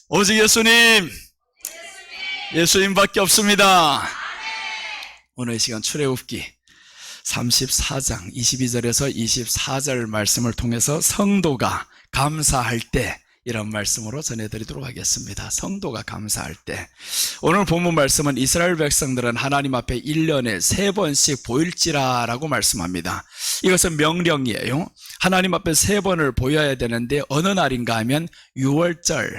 오직 예수님, 예수님밖에 없습니다. 오늘 이 시간 출애굽기 34장 22절에서 24절 말씀을 통해서 성도가 감사할 때, 이런 말씀으로 전해드리도록 하겠습니다. 성도가 감사할 때. 오늘 본문 말씀은 이스라엘 백성들은 하나님 앞에 1년에 3번씩 보일지라 라고 말씀합니다. 이것은 명령이에요. 하나님 앞에 3번을 보여야 되는데 어느 날인가 하면 6월절,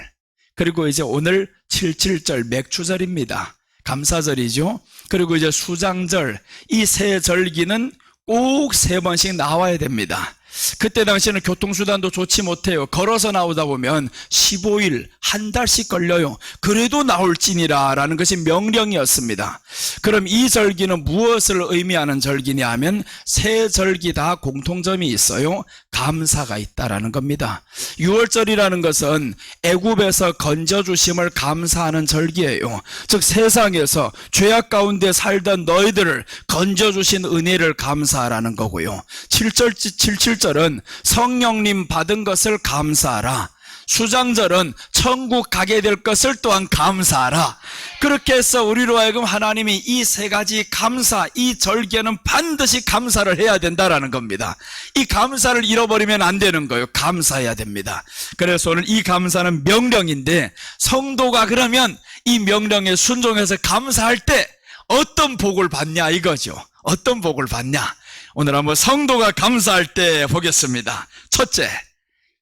그리고 이제 오늘 77절 맥주절입니다. 감사절이죠. 그리고 이제 수장절, 이 세 절기는 꼭 3번씩 나와야 됩니다. 그때 당시에는 교통수단도 좋지 못해요. 걸어서 나오다 보면 15일, 한 달씩 걸려요. 그래도 나올지니라 라는 것이 명령이었습니다. 그럼 이 절기는 무엇을 의미하는 절기냐 하면 세 절기 다 공통점이 있어요. 감사가 있다라는 겁니다. 6월절이라는 것은 애굽에서 건져주심을 감사하는 절기예요. 즉 세상에서 죄악 가운데 살던 너희들을 건져주신 은혜를 감사하라는 거고요. 77절은 성령님 받은 것을 감사하라. 수장절은 천국 가게 될 것을 또한 감사하라. 그렇게 해서 우리로 하여금 하나님이 이 세 가지 감사, 이 절기에는 반드시 감사를 해야 된다라는 겁니다. 이 감사를 잃어버리면 안 되는 거예요. 감사해야 됩니다. 그래서 오늘 이 감사는 명령인데, 성도가 그러면 이 명령에 순종해서 감사할 때 어떤 복을 받냐 이거죠. 어떤 복을 받냐. 오늘 한번 성도가 감사할 때 보겠습니다. 첫째,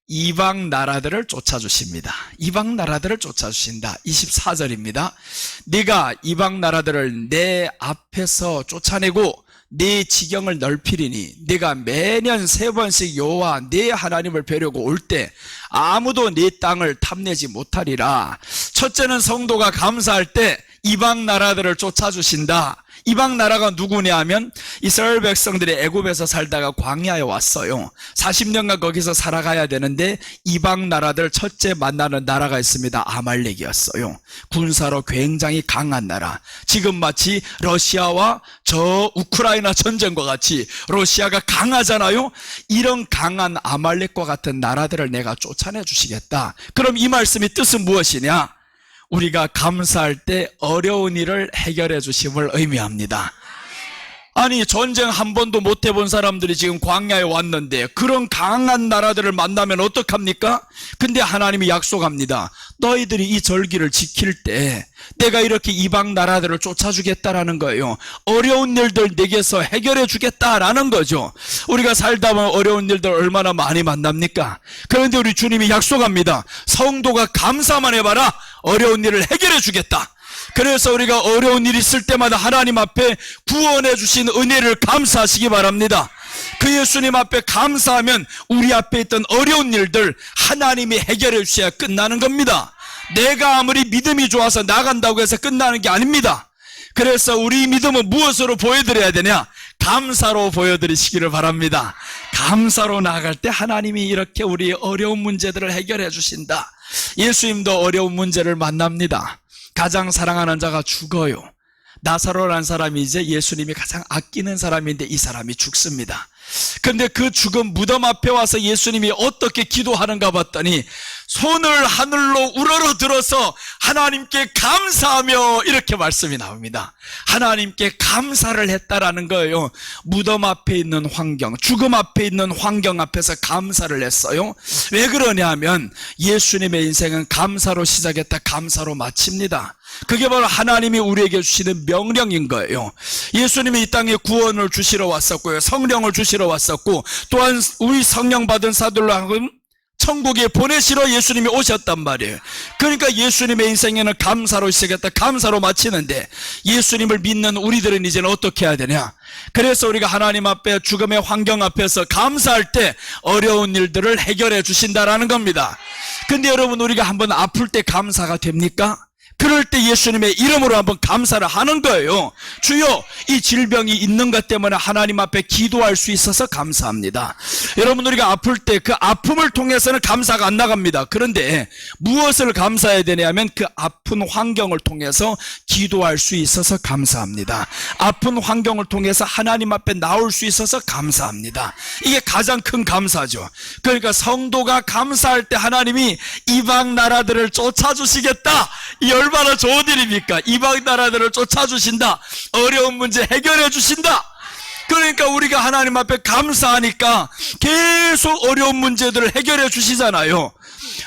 이방 나라들을 쫓아주십니다. 이방 나라들을 쫓아주신다. 24절입니다. 네가 이방 나라들을 내 앞에서 쫓아내고 네 지경을 넓히리니 네가 매년 3번씩 여호와 네 하나님을 뵈려고 올 때 아무도 네 땅을 탐내지 못하리라. 첫째는 성도가 감사할 때 이방 나라들을 쫓아주신다. 이방 나라가 누구냐 하면 이스라엘 백성들이 애굽에서 살다가 광야에 왔어요. 40년간 거기서 살아가야 되는데 이방 나라들 첫째 만나는 나라가 있습니다. 아말렉이었어요. 군사로 굉장히 강한 나라. 지금 마치 러시아와 저 우크라이나 전쟁과 같이 러시아가 강하잖아요. 이런 강한 아말렉과 같은 나라들을 내가 쫓아내 주시겠다. 그럼 이 말씀의 뜻은 무엇이냐? 우리가 감사할 때 어려운 일을 해결해 주심을 의미합니다. 아니, 전쟁 한 번도 못 해본 사람들이 지금 광야에 왔는데 그런 강한 나라들을 만나면 어떡합니까? 근데 하나님이 약속합니다. 너희들이 이 절기를 지킬 때 내가 이렇게 이방 나라들을 쫓아주겠다라는 거예요. 어려운 일들 내게서 해결해 주겠다라는 거죠. 우리가 살다 보면 어려운 일들 얼마나 많이 만납니까? 그런데 우리 주님이 약속합니다. 성도가 감사만 해봐라. 어려운 일을 해결해 주겠다. 그래서 우리가 어려운 일이 있을 때마다 하나님 앞에 구원해 주신 은혜를 감사하시기 바랍니다. 그 예수님 앞에 감사하면 우리 앞에 있던 어려운 일들 하나님이 해결해 주셔야 끝나는 겁니다. 내가 아무리 믿음이 좋아서 나간다고 해서 끝나는 게 아닙니다. 그래서 우리 믿음은 무엇으로 보여드려야 되냐? 감사로 보여드리시기를 바랍니다. 감사로 나아갈 때 하나님이 이렇게 우리의 어려운 문제들을 해결해 주신다. 예수님도 어려운 문제를 만납니다. 가장 사랑하는 자가 죽어요. 나사로라는 사람이 이제 예수님이 가장 아끼는 사람인데 이 사람이 죽습니다. 그런데 그 죽은 무덤 앞에 와서 예수님이 어떻게 기도하는가 봤더니 손을 하늘로 우러러 들어서 하나님께 감사하며 이렇게 말씀이 나옵니다. 하나님께 감사를 했다라는 거예요. 무덤 앞에 있는 환경, 죽음 앞에 있는 환경 앞에서 감사를 했어요. 왜 그러냐 하면 예수님의 인생은 감사로 시작했다, 감사로 마칩니다. 그게 바로 하나님이 우리에게 주시는 명령인 거예요. 예수님이 이 땅에 구원을 주시러 왔었고요, 성령을 주시러 왔었고, 또한 우리 성령 받은 사들로 하여금 천국에 보내시러 예수님이 오셨단 말이에요. 그러니까 예수님의 인생에는 감사로 시작했다, 감사로 마치는데 예수님을 믿는 우리들은 이제는 어떻게 해야 되냐? 그래서 우리가 하나님 앞에 죽음의 환경 앞에서 감사할 때 어려운 일들을 해결해 주신다라는 겁니다. 근데 여러분, 우리가 한번 아플 때 감사가 됩니까? 그럴 때 예수님의 이름으로 한번 감사를 하는 거예요. 주여, 이 질병이 있는 것 때문에 하나님 앞에 기도할 수 있어서 감사합니다. 여러분, 우리가 아플 때 그 아픔을 통해서는 감사가 안 나갑니다. 그런데 무엇을 감사해야 되냐면 그 아픈 환경을 통해서 기도할 수 있어서 감사합니다. 아픈 환경을 통해서 하나님 앞에 나올 수 있어서 감사합니다. 이게 가장 큰 감사죠. 그러니까 성도가 감사할 때 하나님이 이방 나라들을 쫓아주시겠다. 이 얼마나 좋은 일입니까? 이방 나라들을 쫓아주신다. 어려운 문제 해결해 주신다. 그러니까 우리가 하나님 앞에 감사하니까 계속 어려운 문제들을 해결해 주시잖아요.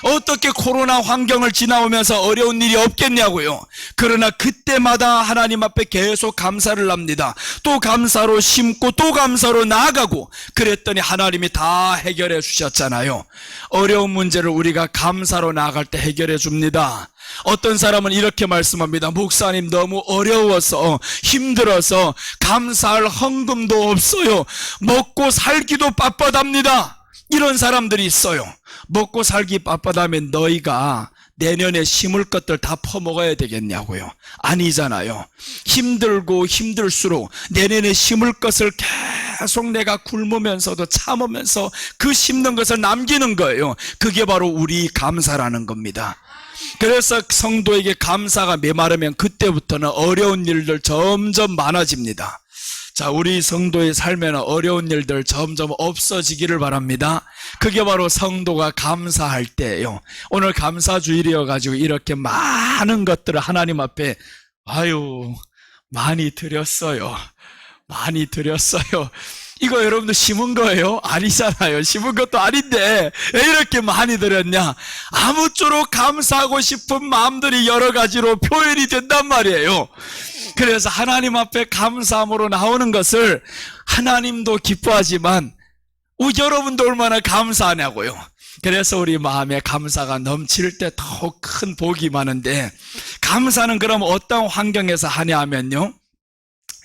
어떻게 코로나 환경을 지나오면서 어려운 일이 없겠냐고요. 그러나 그때마다 하나님 앞에 계속 감사를 합니다. 또 감사로 심고 또 감사로 나아가고, 그랬더니 하나님이 다 해결해 주셨잖아요. 어려운 문제를 우리가 감사로 나아갈 때 해결해 줍니다. 어떤 사람은 이렇게 말씀합니다. 목사님, 너무 어려워서 힘들어서 감사할 헌금도 없어요. 먹고 살기도 빳빳합니다. 이런 사람들이 있어요. 먹고 살기 빳빳하면 너희가 내년에 심을 것들 다 퍼먹어야 되겠냐고요. 아니잖아요. 힘들고 힘들수록 내년에 심을 것을 계속 내가 굶으면서도 참으면서 그 심는 것을 남기는 거예요. 그게 바로 우리 감사라는 겁니다. 그래서 성도에게 감사가 메마르면 그때부터는 어려운 일들 점점 많아집니다. 자, 우리 성도의 삶에는 어려운 일들 점점 없어지기를 바랍니다. 그게 바로 성도가 감사할 때예요. 오늘 감사주일이어가지고 이렇게 많은 것들을 하나님 앞에 많이 드렸어요. 많이 드렸어요. 이거 여러분들 심은 거예요? 아니잖아요. 심은 것도 아닌데 왜 이렇게 많이 드렸냐? 아무쪼록 감사하고 싶은 마음들이 여러 가지로 표현이 된단 말이에요. 그래서 하나님 앞에 감사함으로 나오는 것을 하나님도 기뻐하지만 여러분도 얼마나 감사하냐고요. 그래서 우리 마음에 감사가 넘칠 때 더욱 큰 복이 많은데, 감사는 그럼 어떤 환경에서 하냐 하면요,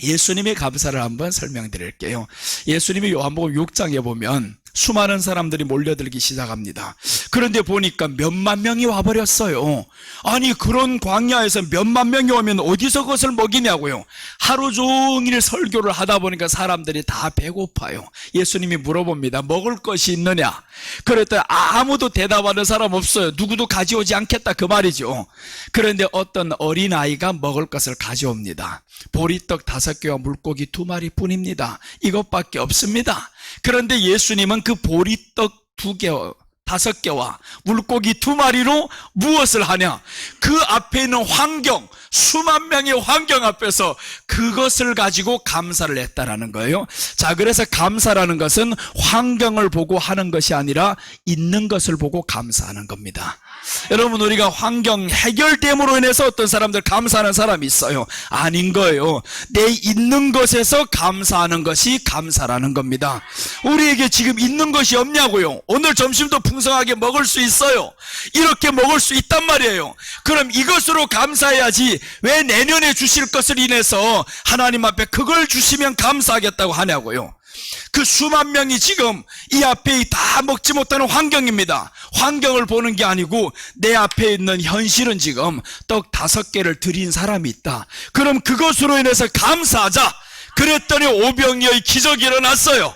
예수님의 감사를 한번 설명드릴게요. 예수님이 요한복음 6장에 보면 수많은 사람들이 몰려들기 시작합니다. 그런데 보니까 몇만 명이 와버렸어요. 아니, 그런 광야에서 몇만 명이 오면 어디서 그것을 먹이냐고요. 하루 종일 설교를 하다 보니까 사람들이 다 배고파요. 예수님이 물어봅니다. 먹을 것이 있느냐? 그랬더니 아무도 대답하는 사람 없어요. 누구도 가져오지 않겠다, 그 말이죠. 그런데 어떤 어린아이가 먹을 것을 가져옵니다. 보리떡 5개와 물고기 2마리 뿐입니다. 이것밖에 없습니다. 그런데 예수님은 그 보리떡 2개, 5개와 물고기 2마리로 무엇을 하냐? 그 앞에 있는 환경, 수만 명의 환경 앞에서 그것을 가지고 감사를 했다라는 거예요. 자, 그래서 감사라는 것은 환경을 보고 하는 것이 아니라 있는 것을 보고 감사하는 겁니다. 여러분, 우리가 환경 해결됨으로 인해서 어떤 사람들 감사하는 사람이 있어요. 아닌 거예요. 내 있는 것에서 감사하는 것이 감사라는 겁니다. 우리에게 지금 있는 것이 없냐고요. 오늘 점심도 풍성하게 먹을 수 있어요. 이렇게 먹을 수 있단 말이에요. 그럼 이것으로 감사해야지 왜 내년에 주실 것을 인해서 하나님 앞에 그걸 주시면 감사하겠다고 하냐고요. 그 수만 명이 지금 이 앞에 다 먹지 못하는 환경입니다. 환경을 보는 게 아니고 내 앞에 있는 현실은 지금 떡 5개를 드린 사람이 있다. 그럼 그것으로 인해서 감사하자. 그랬더니 오병이어의 기적이 일어났어요.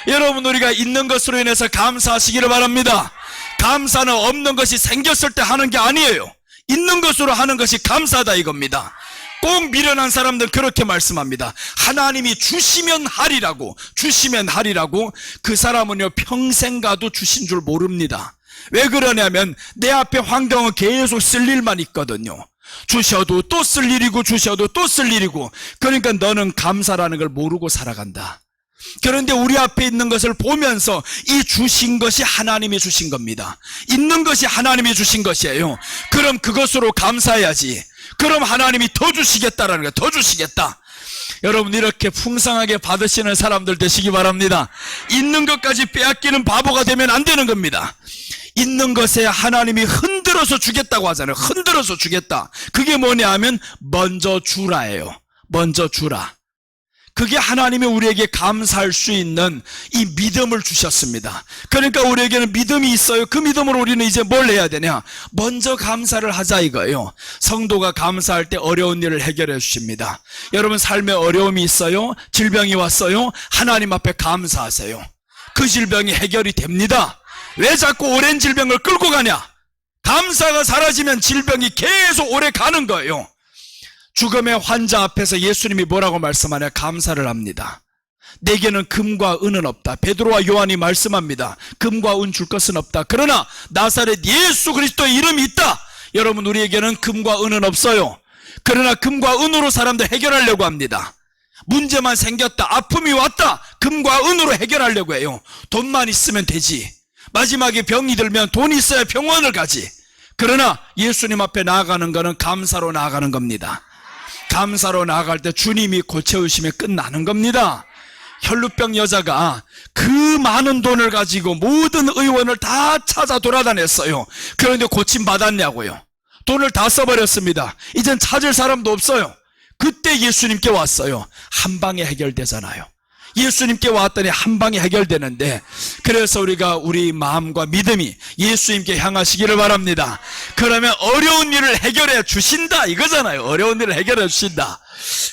여러분, 우리가 있는 것으로 인해서 감사하시기를 바랍니다. 감사는 없는 것이 생겼을 때 하는 게 아니에요. 있는 것으로 하는 것이 감사다 이겁니다. 꼭 미련한 사람들은 그렇게 말씀합니다. 하나님이 주시면 하리라고, 주시면 하리라고. 그 사람은요, 평생 가도 주신 줄 모릅니다. 왜 그러냐면 내 앞에 환경은 계속 쓸 일만 있거든요. 주셔도 또 쓸 일이고 주셔도 또 쓸 일이고. 그러니까 너는 감사라는 걸 모르고 살아간다. 그런데 우리 앞에 있는 것을 보면서 이 주신 것이 하나님이 주신 겁니다. 있는 것이 하나님이 주신 것이에요. 그럼 그것으로 감사해야지. 그럼 하나님이 더 주시겠다라는 거예요. 더 주시겠다. 여러분, 이렇게 풍성하게 받으시는 사람들 되시기 바랍니다. 있는 것까지 빼앗기는 바보가 되면 안 되는 겁니다. 있는 것에 하나님이 흔들어서 주겠다고 하잖아요. 흔들어서 주겠다. 그게 뭐냐 하면 먼저 주라예요. 먼저 주라. 그게 하나님이 우리에게 감사할 수 있는 이 믿음을 주셨습니다. 그러니까 우리에게는 믿음이 있어요. 그 믿음으로 우리는 이제 뭘 해야 되냐? 먼저 감사를 하자 이거예요. 성도가 감사할 때 어려운 일을 해결해 주십니다. 여러분 삶에 어려움이 있어요? 질병이 왔어요? 하나님 앞에 감사하세요. 그 질병이 해결이 됩니다. 왜 자꾸 오랜 질병을 끌고 가냐? 감사가 사라지면 질병이 계속 오래 가는 거예요. 죽음의 환자 앞에서 예수님이 뭐라고 말씀하냐? 감사를 합니다. 내게는 금과 은은 없다. 베드로와 요한이 말씀합니다. 금과 은 줄 것은 없다. 그러나 나사렛 예수 그리스도의 이름이 있다. 여러분 우리에게는 금과 은은 없어요. 그러나 금과 은으로 사람들 해결하려고 합니다. 문제만 생겼다. 아픔이 왔다. 금과 은으로 해결하려고 해요. 돈만 있으면 되지. 마지막에 병이 들면 돈이 있어야 병원을 가지. 그러나 예수님 앞에 나아가는 것은 감사로 나아가는 겁니다. 감사로 나아갈 때 주님이 고쳐주시면 끝나는 겁니다. 혈루병 여자가 그 많은 돈을 가지고 모든 의원을 다 찾아 돌아다녔어요. 그런데 고침받았냐고요. 돈을 다 써버렸습니다. 이젠 찾을 사람도 없어요. 그때 예수님께 왔어요. 한 방에 해결되잖아요. 예수님께 왔더니 한 방에 해결되는데, 그래서 우리가 우리 마음과 믿음이 예수님께 향하시기를 바랍니다. 그러면 어려운 일을 해결해 주신다 이거잖아요. 어려운 일을 해결해 주신다.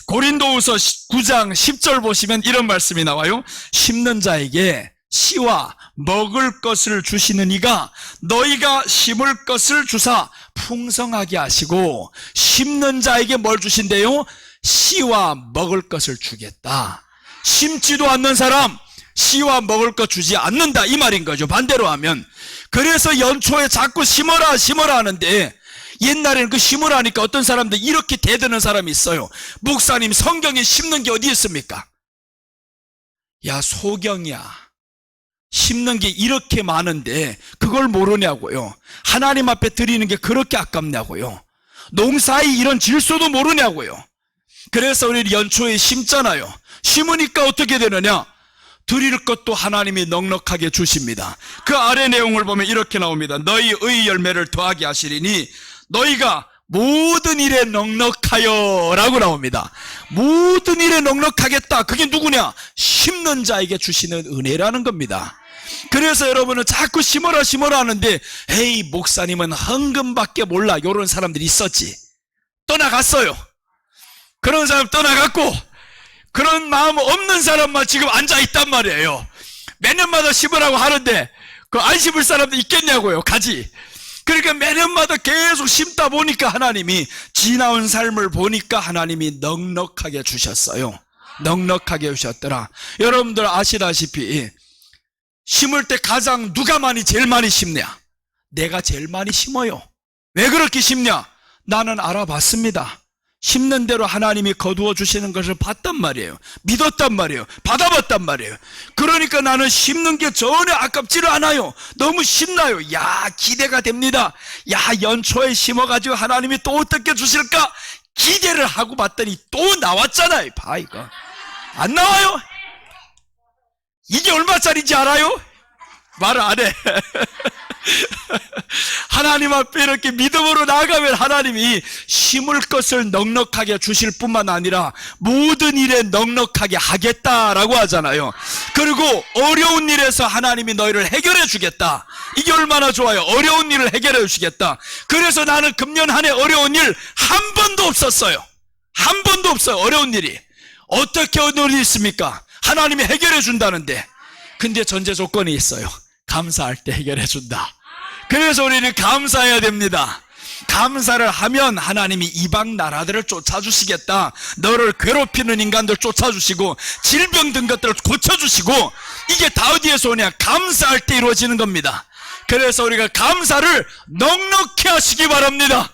고린도후서 9장 10절 보시면 이런 말씀이 나와요. 심는 자에게 씨와 먹을 것을 주시는 이가 너희가 심을 것을 주사 풍성하게 하시고, 심는 자에게 뭘 주신대요? 씨와 먹을 것을 주겠다. 심지도 않는 사람 씨와 먹을 것 주지 않는다 이 말인 거죠. 반대로 하면. 그래서 연초에 자꾸 심어라 심어라 하는데, 옛날에는 그 심으라 하니까 어떤 사람들 이렇게 대드는 사람이 있어요. 목사님 성경에 심는 게 어디 있습니까? 야 소경이야, 심는 게 이렇게 많은데 그걸 모르냐고요. 하나님 앞에 드리는 게 그렇게 아깝냐고요. 농사의 이런 질서도 모르냐고요. 그래서 우리 연초에 심잖아요. 심으니까 어떻게 되느냐? 드릴 것도 하나님이 넉넉하게 주십니다. 그 아래 내용을 보면 이렇게 나옵니다. 너희 의 열매를 더하게 하시리니 너희가 모든 일에 넉넉하여 라고 나옵니다. 모든 일에 넉넉하겠다. 그게 누구냐? 심는 자에게 주시는 은혜라는 겁니다. 그래서 여러분은 자꾸 심어라 심어라 하는데, 에이 목사님은 헌금밖에 몰라, 이런 사람들이 있었지. 떠나갔어요. 그런 사람 떠나갔고, 그런 마음 없는 사람만 지금 앉아있단 말이에요. 매년마다 심으라고 하는데 그 안 심을 사람도 있겠냐고요. 가지. 그러니까 매년마다 계속 심다 보니까 하나님이, 지나온 삶을 보니까 하나님이 넉넉하게 주셨어요. 넉넉하게 주셨더라. 여러분들 아시다시피 심을 때 가장 누가 제일 많이 심냐? 내가 제일 많이 심어요. 왜 그렇게 심냐? 나는 알아봤습니다. 심는 대로 하나님이 거두어 주시는 것을 봤단 말이에요. 믿었단 말이에요. 받아봤단 말이에요. 그러니까 나는 심는 게 전혀 아깝지를 않아요. 너무 신나요. 야 기대가 됩니다. 야 연초에 심어가지고 하나님이 또 어떻게 주실까 기대를 하고 봤더니 또 나왔잖아요. 봐 이거 안 나와요? 이게 얼마짜리인지 알아요? 말 안 해. 하나님 앞에 이렇게 믿음으로 나아가면 하나님이 심을 것을 넉넉하게 주실 뿐만 아니라 모든 일에 넉넉하게 하겠다라고 하잖아요. 그리고 어려운 일에서 하나님이 너희를 해결해 주겠다. 이게 얼마나 좋아요. 어려운 일을 해결해 주시겠다. 그래서 나는 금년 한 해 어려운 일 한 번도 없었어요. 한 번도 없어요. 어려운 일이. 어떻게 어려운 일이 있습니까? 하나님이 해결해 준다는데. 근데 전제 조건이 있어요. 감사할 때 해결해 준다. 그래서 우리는 감사해야 됩니다. 감사를 하면 하나님이 이방 나라들을 쫓아주시겠다. 너를 괴롭히는 인간들 쫓아주시고 질병 든 것들을 고쳐주시고, 이게 다 어디에서 오냐? 감사할 때 이루어지는 겁니다. 그래서 우리가 감사를 넉넉히 하시기 바랍니다.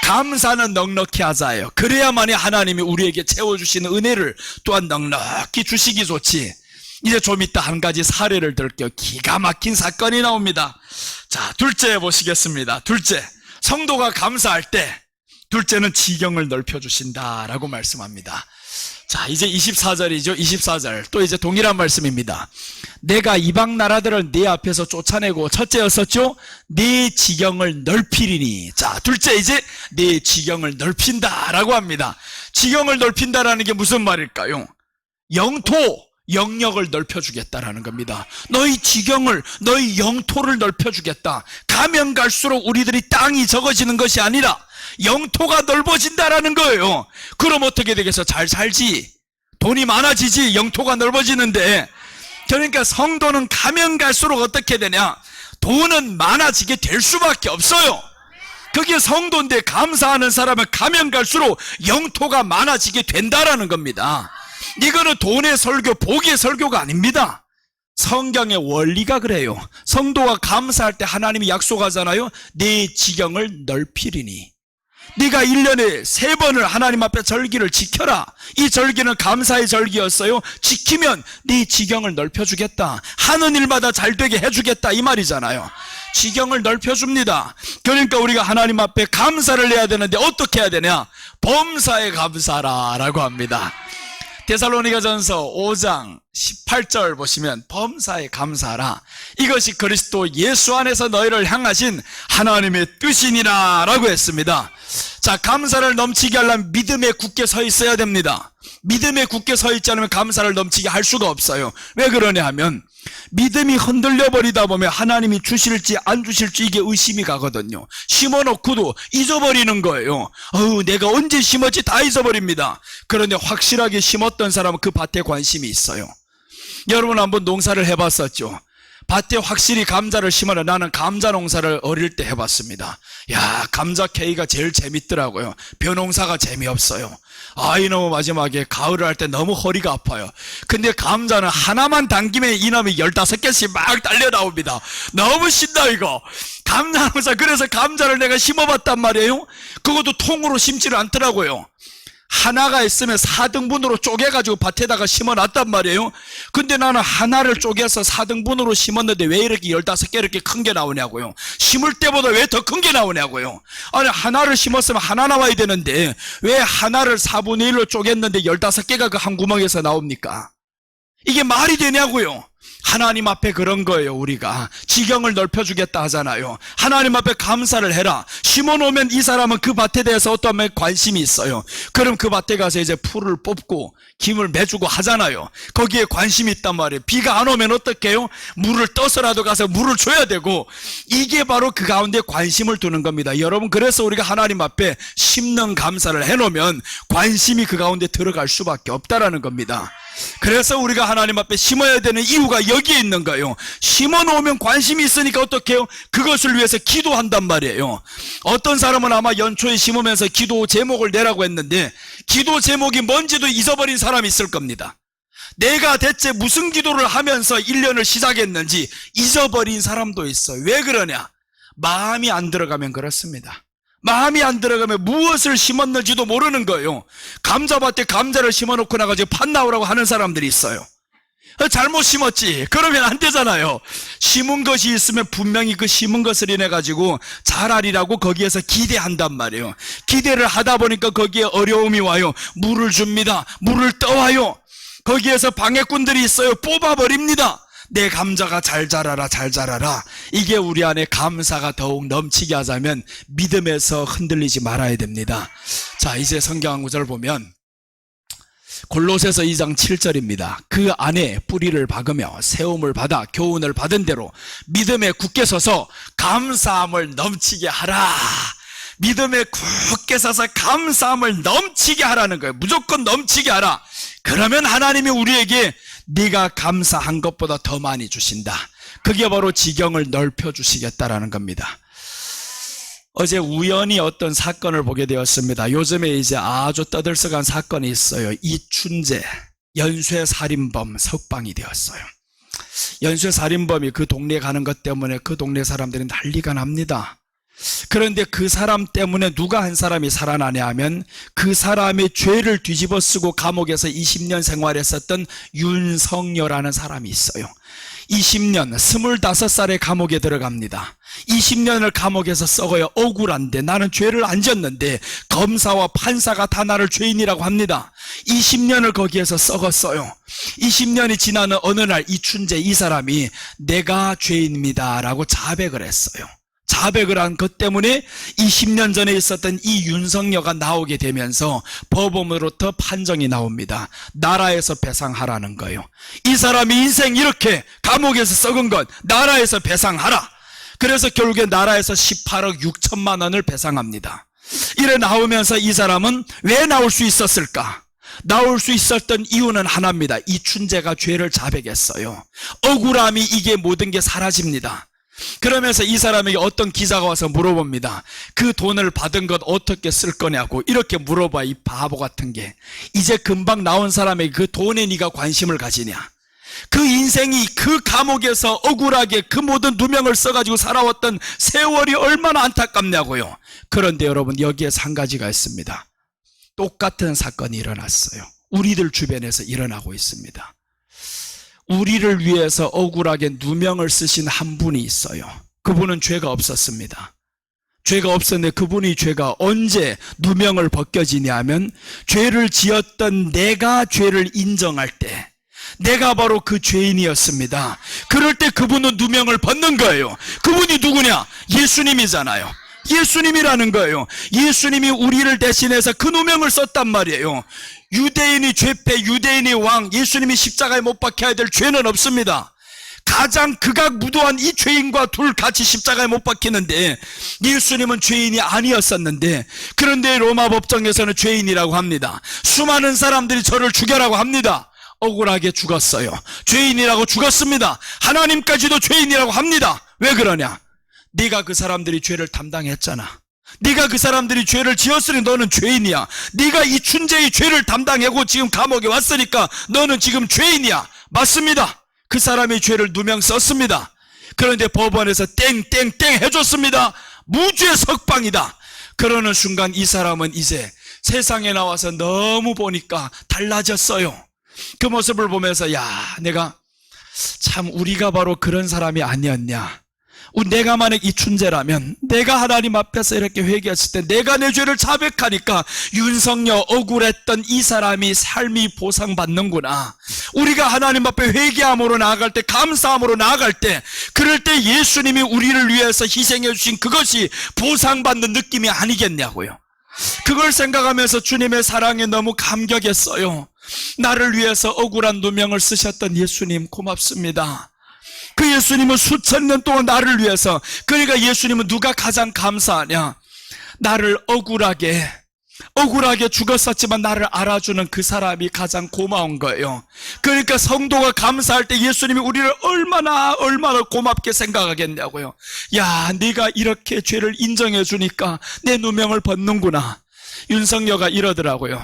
감사는 넉넉히 하자예요. 그래야만이 하나님이 우리에게 채워주시는 은혜를 또한 넉넉히 주시기 좋지. 이제 좀 이따 한 가지 사례를 들게요. 기가 막힌 사건이 나옵니다. 자, 둘째 보시겠습니다. 둘째, 성도가 감사할 때 둘째는 지경을 넓혀주신다라고 말씀합니다. 자, 이제 24절이죠. 24절 또 이제 동일한 말씀입니다. 내가 이방 나라들을 네 앞에서 쫓아내고, 첫째였었죠. 네 지경을 넓히리니. 자, 둘째 이제 네 지경을 넓힌다라고 합니다. 지경을 넓힌다라는 게 무슨 말일까요? 영토, 영역을 넓혀주겠다라는 겁니다. 너희 지경을, 너희 영토를 넓혀주겠다. 가면 갈수록 우리들이 땅이 적어지는 것이 아니라 영토가 넓어진다라는 거예요. 그럼 어떻게 되겠어? 잘 살지. 돈이 많아지지. 영토가 넓어지는데. 그러니까 성도는 가면 갈수록 어떻게 되냐? 돈은 많아지게 될 수밖에 없어요. 그게 성도인데 감사하는 사람은 가면 갈수록 영토가 많아지게 된다라는 겁니다. 이거는 돈의 설교, 복의 설교가 아닙니다. 성경의 원리가 그래요. 성도가 감사할 때 하나님이 약속하잖아요. 내 지경을 넓히리니. 네가 1년에 3번을 하나님 앞에 절기를 지켜라. 이 절기는 감사의 절기였어요. 지키면 네 지경을 넓혀주겠다. 하는 일마다 잘되게 해주겠다 이 말이잖아요. 지경을 넓혀줍니다. 그러니까 우리가 하나님 앞에 감사를 해야 되는데 어떻게 해야 되냐? 범사에 감사라 라고 합니다. 데살로니가전서 5장 18절 보시면 범사에 감사하라. 이것이 그리스도 예수 안에서 너희를 향하신 하나님의 뜻이니라 라고 했습니다. 자, 감사를 넘치게 하려면 믿음에 굳게 서 있어야 됩니다. 믿음에 굳게 서 있지 않으면 감사를 넘치게 할 수가 없어요. 왜 그러냐 하면 믿음이 흔들려 버리다 보면 하나님이 주실지 안 주실지 이게 의심이 가거든요. 심어놓고도 잊어버리는 거예요. 내가 언제 심었지 다 잊어버립니다. 그런데 확실하게 심었던 사람은 그 밭에 관심이 있어요. 여러분 한번 농사를 해봤었죠? 밭에 확실히 감자를 심어라. 나는 감자 농사를 어릴 때 해봤습니다. 야, 감자 캐기가 제일 재밌더라고요. 벼농사가 재미없어요. 이놈의 마지막에 가을을 할 때 너무 허리가 아파요. 근데 감자는 하나만 당기면 이놈이 15개씩 막 달려 나옵니다. 너무 신나 이거. 감자 농사. 그래서 감자를 내가 심어봤단 말이에요. 그것도 통으로 심지를 않더라고요. 하나가 있으면 4등분으로 쪼개가지고 밭에다가 심어놨단 말이에요. 근데 나는 하나를 쪼개서 4등분으로 심었는데 왜 이렇게 15개 이렇게 큰 게 나오냐고요. 심을 때보다 왜 더 큰 게 나오냐고요. 아니 하나를 심었으면 하나 나와야 되는데 왜 하나를 4분의 1로 쪼갰는데 15개가 그 한 구멍에서 나옵니까? 이게 말이 되냐고요. 하나님 앞에 그런 거예요. 우리가 지경을 넓혀주겠다 하잖아요. 하나님 앞에 감사를 해라. 심어놓으면 이 사람은 그 밭에 대해서 어떠한 관심이 있어요. 그럼 그 밭에 가서 이제 풀을 뽑고 김을 매주고 하잖아요. 거기에 관심이 있단 말이에요. 비가 안 오면 어떻게 해요? 물을 떠서라도 가서 물을 줘야 되고, 이게 바로 그 가운데 관심을 두는 겁니다. 여러분, 그래서 우리가 하나님 앞에 심는 감사를 해놓으면 관심이 그 가운데 들어갈 수밖에 없다라는 겁니다. 그래서 우리가 하나님 앞에 심어야 되는 이유가 여기에 있는 거예요. 심어놓으면 관심이 있으니까 어떻게 해요? 그것을 위해서 기도한단 말이에요. 어떤 사람은 아마 연초에 심으면서 기도 제목을 내라고 했는데 기도 제목이 뭔지도 잊어버린 사람이 있을 겁니다. 내가 대체 무슨 기도를 하면서 1년을 시작했는지 잊어버린 사람도 있어요. 왜 그러냐? 마음이 안 들어가면 그렇습니다. 마음이 안 들어가면 무엇을 심었는지도 모르는 거예요. 감자밭에 감자를 심어놓고 나가지고 팥 나오라고 하는 사람들이 있어요. 잘못 심었지. 그러면 안 되잖아요. 심은 것이 있으면 분명히 그 심은 것을 인해 가지고 자라리라고 거기에서 기대한단 말이에요. 기대를 하다 보니까 거기에 어려움이 와요. 물을 줍니다. 물을 떠와요. 거기에서 방해꾼들이 있어요. 뽑아버립니다. 내 감자가 잘 자라라, 잘 자라라. 이게 우리 안에 감사가 더욱 넘치게 하자면 믿음에서 흔들리지 말아야 됩니다. 자, 이제 성경 한 구절 보면 골로새서 2장 7절입니다. 그 안에 뿌리를 박으며 세움을 받아 교훈을 받은 대로 믿음에 굳게 서서 감사함을 넘치게 하라. 믿음에 굳게 서서 감사함을 넘치게 하라는 거예요. 무조건 넘치게 하라. 그러면 하나님이 우리에게 네가 감사한 것보다 더 많이 주신다. 그게 바로 지경을 넓혀주시겠다라는 겁니다. 어제 우연히 어떤 사건을 보게 되었습니다. 요즘에 이제 아주 떠들썩한 사건이 있어요. 이춘재 연쇄살인범 석방이 되었어요. 연쇄살인범이 그 동네에 가는 것 때문에 그 동네 사람들이 난리가 납니다. 그런데 그 사람 때문에 누가 한 사람이 살아나냐 하면 그 사람의 죄를 뒤집어 쓰고 감옥에서 20년 생활했었던 윤성여라는 사람이 있어요. 20년, 25살에 감옥에 들어갑니다. 20년을 감옥에서 썩어요. 억울한데 나는 죄를 안 졌는데 검사와 판사가 다 나를 죄인이라고 합니다. 20년을 거기에서 썩었어요. 20년이 지나는 어느 날 이춘재 이 사람이 내가 죄인입니다 라고 자백을 했어요. 자백을 한 것 때문에 20년 전에 있었던 이 윤석열가 나오게 되면서 법원으로부터 판정이 나옵니다. 나라에서 배상하라는 거예요. 이 사람이 인생 이렇게 감옥에서 썩은 것 나라에서 배상하라. 그래서 결국에 나라에서 18억 6천만 원을 배상합니다. 이래 나오면서 이 사람은 왜 나올 수 있었을까? 나올 수 있었던 이유는 하나입니다. 이춘재가 죄를 자백했어요. 억울함이 이게 모든 게 사라집니다. 그러면서 이 사람에게 어떤 기자가 와서 물어봅니다. 그 돈을 받은 것 어떻게 쓸 거냐고 이렇게 물어봐. 이 바보 같은 게 이제 금방 나온 사람에게 그 돈에 네가 관심을 가지냐? 그 인생이 그 감옥에서 억울하게 그 모든 누명을 써가지고 살아왔던 세월이 얼마나 안타깝냐고요. 그런데 여러분 여기에서 한 가지가 있습니다. 똑같은 사건이 일어났어요. 우리들 주변에서 일어나고 있습니다. 우리를 위해서 억울하게 누명을 쓰신 한 분이 있어요. 그분은 죄가 없었습니다. 죄가 없었는데 그분이 죄가 언제 누명을 벗겨지냐면 죄를 지었던 내가 죄를 인정할 때 내가 바로 그 죄인이었습니다. 그럴 때 그분은 누명을 벗는 거예요. 그분이 누구냐? 예수님이잖아요. 예수님이라는 거예요. 예수님이 우리를 대신해서 그 누명을 썼단 말이에요. 유대인이 죄패, 유대인이 왕, 예수님이 십자가에 못 박혀야 될 죄는 없습니다. 가장 극악무도한 이 죄인과 둘 같이 십자가에 못 박히는데 예수님은 죄인이 아니었었는데 그런데 로마 법정에서는 죄인이라고 합니다. 수많은 사람들이 저를 죽여라고 합니다. 억울하게 죽었어요. 죄인이라고 죽었습니다. 하나님까지도 죄인이라고 합니다. 왜 그러냐? 네가 그 사람들이 죄를 담당했잖아. 네가 그 사람들이 죄를 지었으니 너는 죄인이야. 네가 이춘재의 죄를 담당하고 지금 감옥에 왔으니까 너는 지금 죄인이야. 맞습니다. 그 사람의 죄를 누명 썼습니다. 그런데 법원에서 땡땡땡 해줬습니다. 무죄 석방이다. 그러는 순간 이 사람은 이제 세상에 나와서 너무 보니까 달라졌어요. 그 모습을 보면서 야, 내가 참 우리가 바로 그런 사람이 아니었냐. 내가 만약 이춘재라면 내가 하나님 앞에서 이렇게 회개했을 때 내가 내 죄를 자백하니까 윤석열 억울했던 이 사람이 삶이 보상받는구나. 우리가 하나님 앞에 회개함으로 나아갈 때 감사함으로 나아갈 때 그럴 때 예수님이 우리를 위해서 희생해 주신 그것이 보상받는 느낌이 아니겠냐고요. 그걸 생각하면서 주님의 사랑에 너무 감격했어요. 나를 위해서 억울한 누명을 쓰셨던 예수님 고맙습니다. 그 예수님은 수천 년 동안 나를 위해서, 그러니까 예수님은 누가 가장 감사하냐? 나를 억울하게 죽었었지만 나를 알아주는 그 사람이 가장 고마운 거예요. 그러니까 성도가 감사할 때 예수님이 우리를 얼마나 고맙게 생각하겠냐고요. 야, 네가 이렇게 죄를 인정해 주니까 내 누명을 벗는구나. 윤석열가 이러더라고요.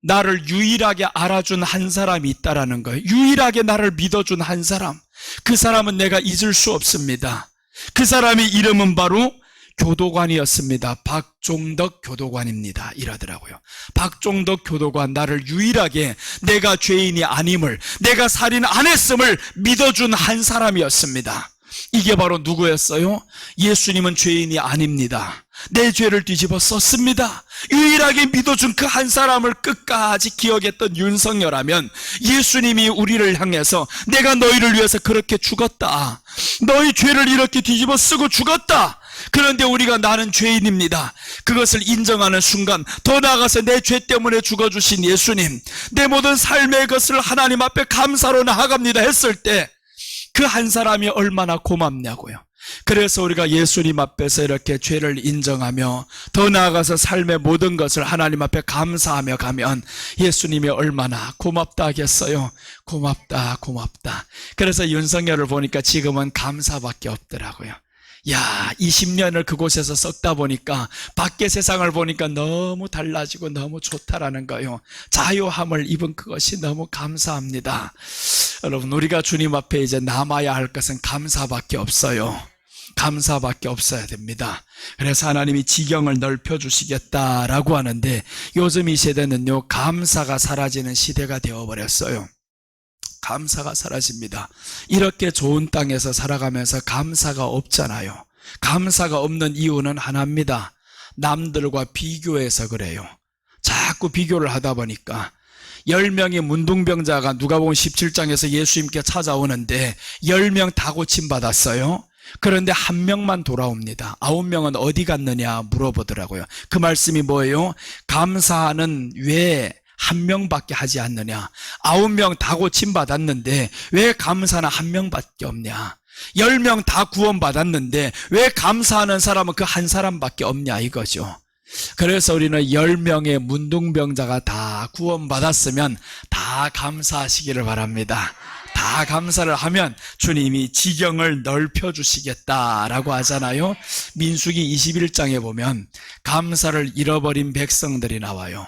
나를 유일하게 알아준 한 사람이 있다라는 거예요. 유일하게 나를 믿어준 한 사람. 그 사람은 내가 잊을 수 없습니다. 그 사람의 이름은 바로 교도관이었습니다. 박종덕 교도관입니다. 이러더라고요. 박종덕 교도관, 나를 유일하게 내가 죄인이 아님을, 내가 살인 안 했음을 믿어준 한 사람이었습니다. 이게 바로 누구였어요? 예수님은 죄인이 아닙니다. 내 죄를 뒤집어 썼습니다. 유일하게 믿어준 그 한 사람을 끝까지 기억했던 윤석열하면 예수님이 우리를 향해서 내가 너희를 위해서 그렇게 죽었다. 너희 죄를 이렇게 뒤집어 쓰고 죽었다. 그런데 우리가 나는 죄인입니다. 그것을 인정하는 순간 더 나아가서 내 죄 때문에 죽어주신 예수님, 내 모든 삶의 것을 하나님 앞에 감사로 나아갑니다 했을 때 그 한 사람이 얼마나 고맙냐고요. 그래서 우리가 예수님 앞에서 이렇게 죄를 인정하며 더 나아가서 삶의 모든 것을 하나님 앞에 감사하며 가면 예수님이 얼마나 고맙다 하겠어요. 고맙다. 그래서 윤석열을 보니까 지금은 감사밖에 없더라고요. 야, 20년을 그곳에서 썩다 보니까 밖의 세상을 보니까 너무 달라지고 너무 좋다라는 거예요. 자유함을 입은 그것이 너무 감사합니다. 여러분, 우리가 주님 앞에 이제 남아야 할 것은 감사밖에 없어요. 감사밖에 없어야 됩니다. 그래서 하나님이 지경을 넓혀주시겠다라고 하는데 요즘 이 세대는요, 감사가 사라지는 시대가 되어버렸어요. 감사가 사라집니다. 이렇게 좋은 땅에서 살아가면서 감사가 없잖아요. 감사가 없는 이유는 하나입니다. 남들과 비교해서 그래요. 자꾸 비교를 하다 보니까 10명의 문둥병자가 누가복음 17장에서 예수님께 찾아오는데 10명 다 고침받았어요. 그런데 한 명만 돌아옵니다. 9명은 어디 갔느냐 물어보더라고요. 그 말씀이 뭐예요? 감사는 왜 한 명밖에 하지 않느냐? 9명 다 고침받았는데 왜 감사는 한 명밖에 없냐? 10명 다 구원받았는데 왜 감사하는 사람은 그 한 사람밖에 없냐 이거죠. 그래서 우리는 10명의 문둥병자가 다 구원받았으면 다 감사하시기를 바랍니다. 다 감사를 하면 주님이 지경을 넓혀주시겠다라고 하잖아요. 민수기 21장에 보면 감사를 잃어버린 백성들이 나와요.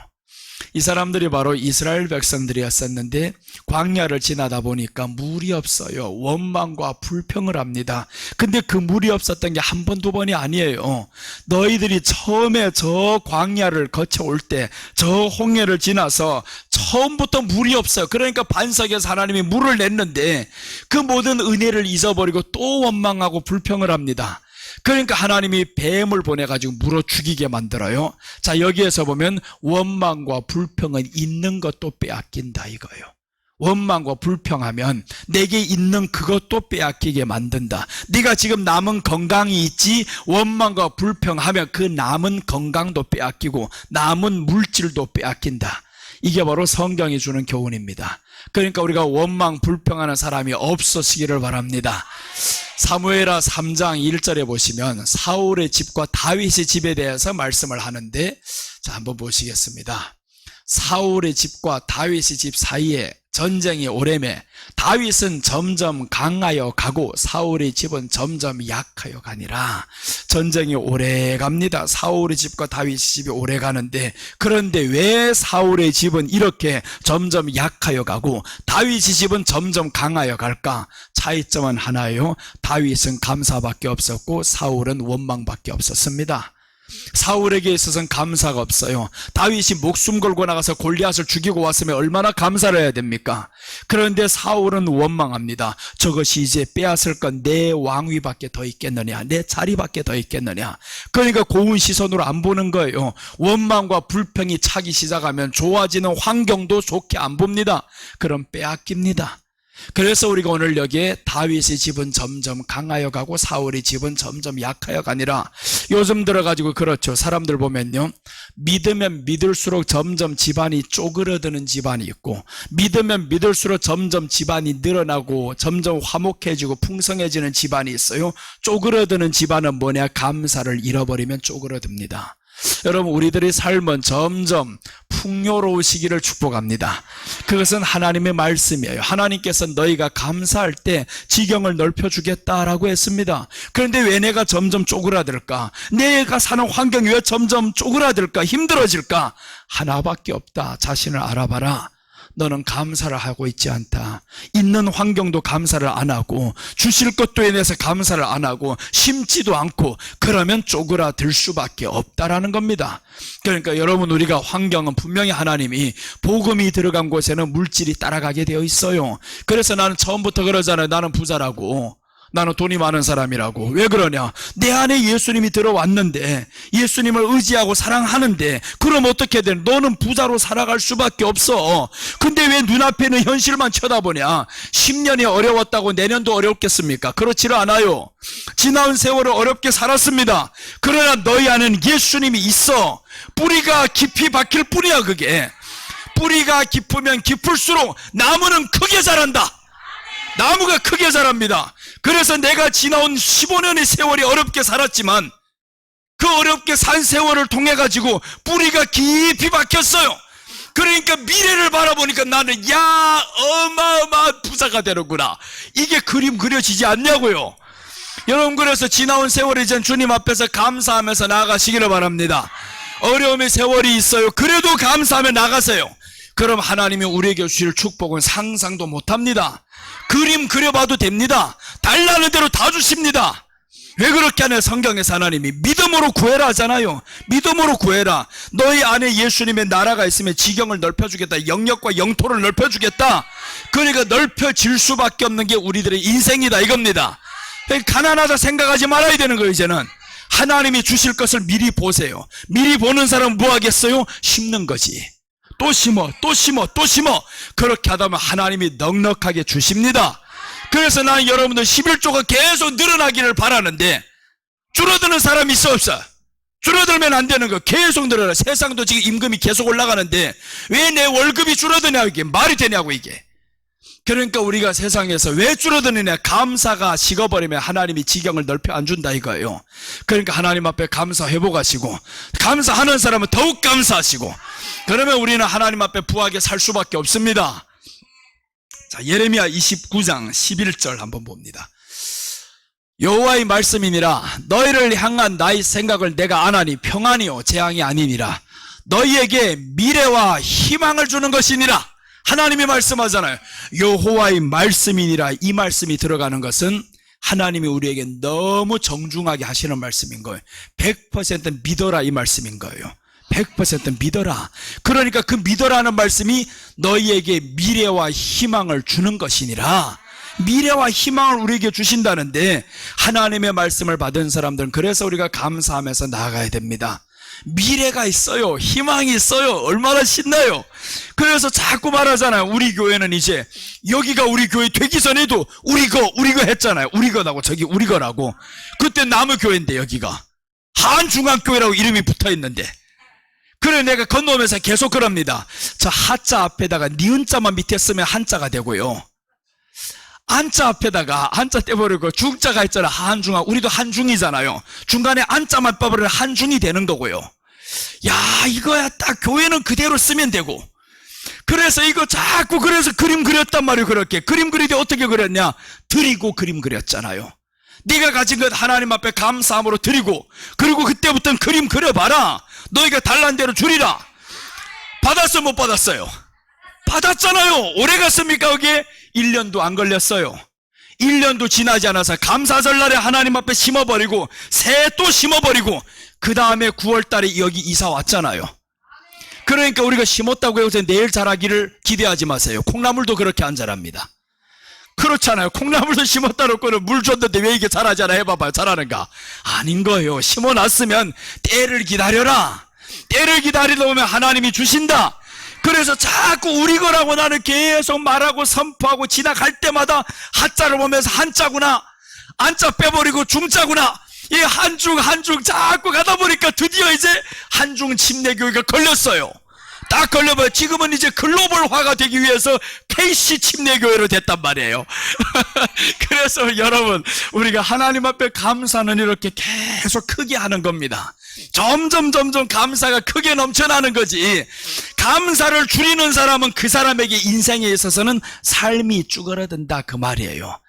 이 사람들이 바로 이스라엘 백성들이었었는데 광야를 지나다 보니까 물이 없어요. 원망과 불평을 합니다. 근데 그 물이 없었던 게 한 번, 두 번이 아니에요. 너희들이 처음에 저 광야를 거쳐올 때 저 홍해를 지나서 처음부터 물이 없어요. 그러니까 반석에서 하나님이 물을 냈는데 그 모든 은혜를 잊어버리고 또 원망하고 불평을 합니다. 그러니까 하나님이 뱀을 보내가지고 물어 죽이게 만들어요. 자, 여기에서 보면 원망과 불평은 있는 것도 빼앗긴다 이거예요. 원망과 불평하면 내게 있는 그것도 빼앗기게 만든다. 네가 지금 남은 건강이 있지, 원망과 불평하면 그 남은 건강도 빼앗기고 남은 물질도 빼앗긴다. 이게 바로 성경이 주는 교훈입니다. 그러니까 우리가 원망 불평하는 사람이 없어지기를 바랍니다. 사무엘하 3장 1절에 보시면 사울의 집과 다윗의 집에 대해서 말씀을 하는데, 자, 한번 보시겠습니다. 사울의 집과 다윗의 집 사이에 전쟁이 오래매 다윗은 점점 강하여 가고 사울의 집은 점점 약하여 가니라. 전쟁이 오래 갑니다. 사울의 집과 다윗의 집이 오래 가는데, 그런데 왜 사울의 집은 이렇게 점점 약하여 가고 다윗의 집은 점점 강하여 갈까? 차이점은 하나예요. 다윗은 감사밖에 없었고 사울은 원망밖에 없었습니다. 사울에게 있어서는 감사가 없어요. 다윗이 목숨 걸고 나가서 골리앗을 죽이고 왔으면 얼마나 감사를 해야 됩니까? 그런데 사울은 원망합니다. 저것이 이제 빼앗을 건 내 왕위밖에 더 있겠느냐, 내 자리밖에 더 있겠느냐. 그러니까 고운 시선으로 안 보는 거예요. 원망과 불평이 차기 시작하면 좋아지는 환경도 좋게 안 봅니다. 그럼 빼앗깁니다. 그래서 우리가 오늘 여기에 다윗의 집은 점점 강하여 가고 사울의 집은 점점 약하여 가니라. 요즘 들어가지고 그렇죠. 사람들 보면요, 믿으면 믿을수록 점점 집안이 쪼그러드는 집안이 있고, 믿으면 믿을수록 점점 집안이 늘어나고 점점 화목해지고 풍성해지는 집안이 있어요. 쪼그러드는 집안은 뭐냐? 감사를 잃어버리면 쪼그러듭니다. 여러분, 우리들의 삶은 점점 풍요로우시기를 축복합니다. 그것은 하나님의 말씀이에요. 하나님께서 너희가 감사할 때 지경을 넓혀주겠다라고 했습니다. 그런데 왜 내가 점점 쪼그라들까? 내가 사는 환경이 왜 점점 쪼그라들까? 힘들어질까? 하나밖에 없다. 자신을 알아봐라. 너는 감사를 하고 있지 않다. 있는 환경도 감사를 안 하고 주실 것도 인해서 감사를 안 하고 심지도 않고, 그러면 쪼그라들 수밖에 없다라는 겁니다. 그러니까 여러분, 우리가 환경은 분명히 하나님이 복음이 들어간 곳에는 물질이 따라가게 되어 있어요. 그래서 나는 처음부터 그러잖아요. 나는 부자라고, 나는 돈이 많은 사람이라고. 왜 그러냐? 내 안에 예수님이 들어왔는데, 예수님을 의지하고 사랑하는데, 그럼 어떻게 돼? 너는 부자로 살아갈 수밖에 없어. 근데 왜 눈앞에 있는 현실만 쳐다보냐? 10년이 어려웠다고 내년도 어렵겠습니까? 그렇지를 않아요. 지나온 세월을 어렵게 살았습니다. 그러나 너희 안에는 예수님이 있어. 뿌리가 깊이 박힐 뿐이야. 그게 뿌리가 깊으면 깊을수록 나무는 크게 자란다. 나무가 크게 자랍니다. 그래서 내가 지나온 15년의 세월이 어렵게 살았지만 그 어렵게 산 세월을 통해 가지고 뿌리가 깊이 박혔어요. 그러니까 미래를 바라보니까 나는 어마어마한 부자가 되는구나. 이게 그림 그려지지 않냐고요. 여러분, 그래서 지나온 세월이 이제 주님 앞에서 감사하면서 나아가시기를 바랍니다. 어려움의 세월이 있어요. 그래도 감사하며 나가세요. 그럼 하나님이 우리에게 주실 축복은 상상도 못합니다. 그림 그려봐도 됩니다. 달라는 대로 다 주십니다. 왜 그렇게 하냐? 성경에서 하나님이 믿음으로 구해라 하잖아요. 믿음으로 구해라. 너희 안에 예수님의 나라가 있으면 지경을 넓혀주겠다. 영역과 영토를 넓혀주겠다. 그러니까 넓혀질 수밖에 없는 게 우리들의 인생이다 이겁니다. 가난하다 생각하지 말아야 되는 거예요. 이제는 하나님이 주실 것을 미리 보세요. 미리 보는 사람은 뭐 하겠어요? 심는 거지. 또 심어, 또 심어, 또 심어. 그렇게 하다 보면 하나님이 넉넉하게 주십니다. 그래서 나는 여러분들 11조가 계속 늘어나기를 바라는데 줄어드는 사람이 있어 없어? 줄어들면 안 되는 거. 계속 늘어나. 세상도 지금 임금이 계속 올라가는데 왜 내 월급이 줄어드냐, 이게 말이 되냐고, 이게. 그러니까 우리가 세상에서 왜 줄어드느냐, 감사가 식어버리면 하나님이 지경을 넓혀 안 준다 이거예요. 그러니까 하나님 앞에 감사 회복하시고, 감사하는 사람은 더욱 감사하시고, 그러면 우리는 하나님 앞에 부하게 살 수밖에 없습니다. 자, 예레미야 29장 11절 한번 봅니다. 여호와의 말씀이니라. 너희를 향한 나의 생각을 내가 아나니 평안이요 재앙이 아니니라. 너희에게 미래와 희망을 주는 것이니라. 하나님이 말씀하잖아요. 여호와의 말씀이니라. 이 말씀이 들어가는 것은 하나님이 우리에게 너무 정중하게 하시는 말씀인 거예요. 100% 믿어라, 이 말씀인 거예요. 100% 믿어라. 그러니까 그 믿어라는 말씀이 너희에게 미래와 희망을 주는 것이니라. 미래와 희망을 우리에게 주신다는데, 하나님의 말씀을 받은 사람들은 그래서 우리가 감사하면서 나아가야 됩니다. 미래가 있어요. 희망이 있어요. 얼마나 신나요. 그래서 자꾸 말하잖아요. 우리 교회는 이제, 여기가 우리 교회 되기 전에도 우리 거 했잖아요. 우리 거라고, 저기 우리 거라고. 그때 나무교회인데 여기가 한중앙교회라고 이름이 붙어있는데, 그래 내가 건너오면서 계속 그럽니다. 저 하자 앞에다가 니은자만 밑에 쓰면 한자가 되고요, 안자 앞에다가 한자 떼버리고 중자가 있잖아. 한중아. 우리도 한중이잖아요. 중간에 안자만 빼버리면 한중이 되는 거고요. 야, 이거야 딱 교회는 그대로 쓰면 되고. 그래서 이거 자꾸 그래서 그림 그렸단 말이에요. 그렇게 그림 그릴 때 어떻게 그렸냐, 드리고 그림 그렸잖아요. 네가 가진 것 하나님 앞에 감사함으로 드리고, 그리고 그때부터는 그림 그려봐라. 너희가 달란 대로 주리라. 받았어 못 받았어요? 받았잖아요. 오래 갔습니까? 거기에 1년도 안 걸렸어요. 1년도 지나지 않아서 감사절날에 하나님 앞에 심어버리고 새해 또 심어버리고 그 다음에 9월달에 여기 이사 왔잖아요. 그러니까 우리가 심었다고 해서 내일 자라기를 기대하지 마세요. 콩나물도 그렇게 안 자랍니다. 그렇잖아요. 콩나물도 심었다 놓고는 물 줬는데 왜 이게 자라잖아 해봐봐요. 자라는가? 아닌 거예요. 심어놨으면 때를 기다려라. 때를 기다리다 보면 하나님이 주신다. 그래서 자꾸 우리 거라고 나는 계속 말하고 선포하고, 지나갈 때마다 한자를 보면서 한자구나, 안자 빼버리고 중자구나, 이 한중 자꾸 가다 보니까 드디어 이제 한중 침례교회가 걸렸어요. 딱 걸려봐요. 지금은 이제 글로벌화가 되기 위해서 KC 침례교회로 됐단 말이에요. 그래서 여러분, 우리가 하나님 앞에 감사는 이렇게 계속 크게 하는 겁니다. 점점 감사가 크게 넘쳐나는 거지. 감사를 줄이는 사람은 그 사람에게 인생에 있어서는 삶이 쭈그러든다, 그 말이에요.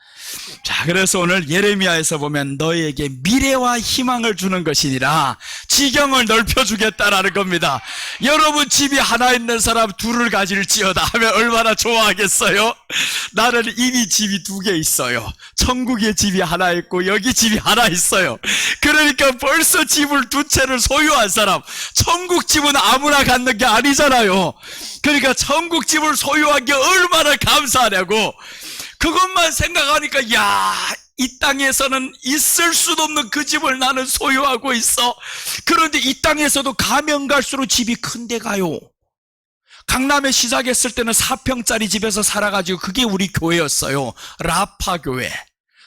자, 그래서 오늘 예레미야에서 보면 너희에게 미래와 희망을 주는 것이니라. 지경을 넓혀주겠다라는 겁니다. 여러분 집이 하나 있는 사람 둘을 가질지어다 하면 얼마나 좋아하겠어요? 나는 이미 집이 2개 있어요. 천국에 집이 하나 있고 여기 집이 하나 있어요. 그러니까 벌써 집을 2채를 소유한 사람, 천국 집은 아무나 갖는 게 아니잖아요. 그러니까 천국 집을 소유한 게 얼마나 감사하냐고. 그것만 생각하니까, 야, 이 땅에서는 있을 수도 없는 그 집을 나는 소유하고 있어. 그런데 이 땅에서도 가면 갈수록 집이 큰데 가요. 강남에 시작했을 때는 4평짜리 집에서 살아가지고 그게 우리 교회였어요. 라파 교회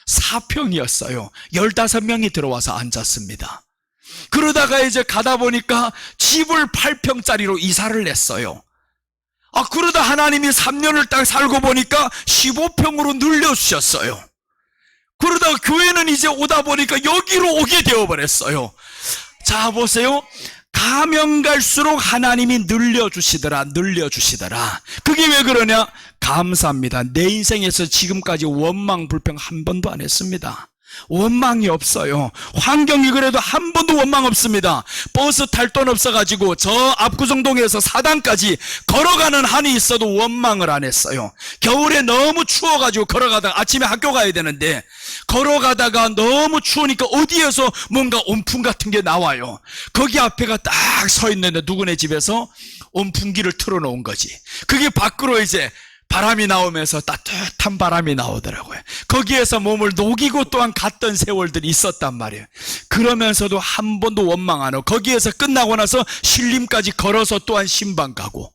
4평이었어요 15명이 들어와서 앉았습니다. 그러다가 이제 가다 보니까 집을 8평짜리로 이사를 냈어요. 그러다 하나님이 3년을 딱 살고 보니까 15평으로 늘려주셨어요. 그러다가 교회는 이제 오다 보니까 여기로 오게 되어버렸어요. 자, 보세요. 가면 갈수록 하나님이 늘려주시더라. 그게 왜 그러냐? 감사합니다. 내 인생에서 지금까지 원망 불평 한 번도 안 했습니다. 원망이 없어요. 환경이 그래도 한 번도 원망 없습니다. 버스 탈 돈 없어가지고 저 압구정동에서 사당까지 걸어가는 한이 있어도 원망을 안 했어요. 겨울에 너무 추워가지고 걸어가다가 아침에 학교 가야 되는데 걸어가다가 너무 추우니까 어디에서 뭔가 온풍 같은 게 나와요. 거기 앞에가 딱 서 있는데 누구네 집에서 온풍기를 틀어놓은 거지. 그게 밖으로 이제 바람이 나오면서 따뜻한 바람이 나오더라고요. 거기에서 몸을 녹이고 또한 갔던 세월들이 있었단 말이에요. 그러면서도 한 번도 원망 안 하고 거기에서 끝나고 나서 신림까지 걸어서 또한 신방 가고.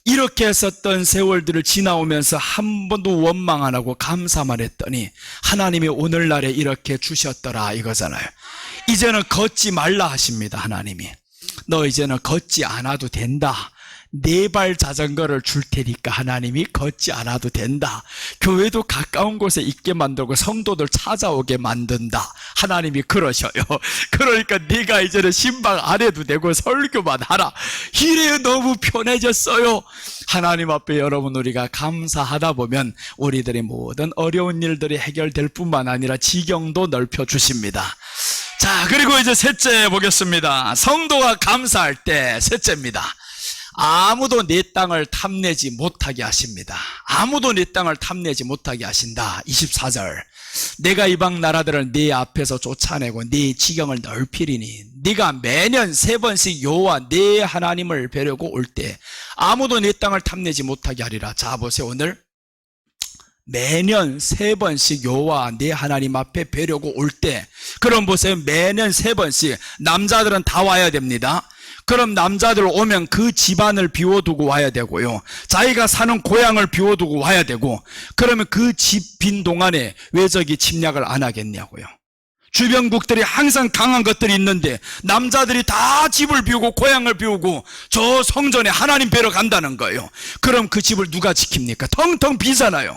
이렇게 했었던 세월들을 지나오면서 한 번도 원망 안 하고 감사만 했더니 하나님이 오늘날에 이렇게 주셨더라 이거잖아요. 이제는 걷지 말라 하십니다. 하나님이 너 이제는 걷지 않아도 된다. 4발 자전거를 줄 테니까 하나님이 걷지 않아도 된다. 교회도 가까운 곳에 있게 만들고 성도들 찾아오게 만든다. 하나님이 그러셔요. 그러니까 네가 이제는 신방 안 해도 되고 설교만 하라. 이래요. 너무 편해졌어요. 하나님 앞에 여러분 우리가 감사하다 보면 우리들의 모든 어려운 일들이 해결될 뿐만 아니라 지경도 넓혀주십니다. 자, 그리고 이제 셋째 보겠습니다. 성도가 감사할 때 셋째입니다. 아무도 내 땅을 탐내지 못하게 하십니다. 아무도 내 땅을 탐내지 못하게 하신다. 24절 내가 이방 나라들을 네 앞에서 쫓아내고 네 지경을 넓히리니 네가 매년 3번씩 여호와 네 하나님을 뵈려고 올 때 아무도 내 땅을 탐내지 못하게 하리라. 자 보세요. 오늘 매년 3번씩 여호와 네 하나님 앞에 뵈려고 올 때 그럼 보세요. 매년 3번씩 남자들은 다 와야 됩니다. 그럼 남자들 오면 그 집안을 비워두고 와야 되고요. 자기가 사는 고향을 비워두고 와야 되고 그러면 그 집 빈 동안에 왜 저기 침략을 안 하겠냐고요. 주변국들이 항상 강한 것들이 있는데 남자들이 다 집을 비우고 고향을 비우고 저 성전에 하나님 뵈러 간다는 거예요. 그럼 그 집을 누가 지킵니까? 텅텅 비잖아요.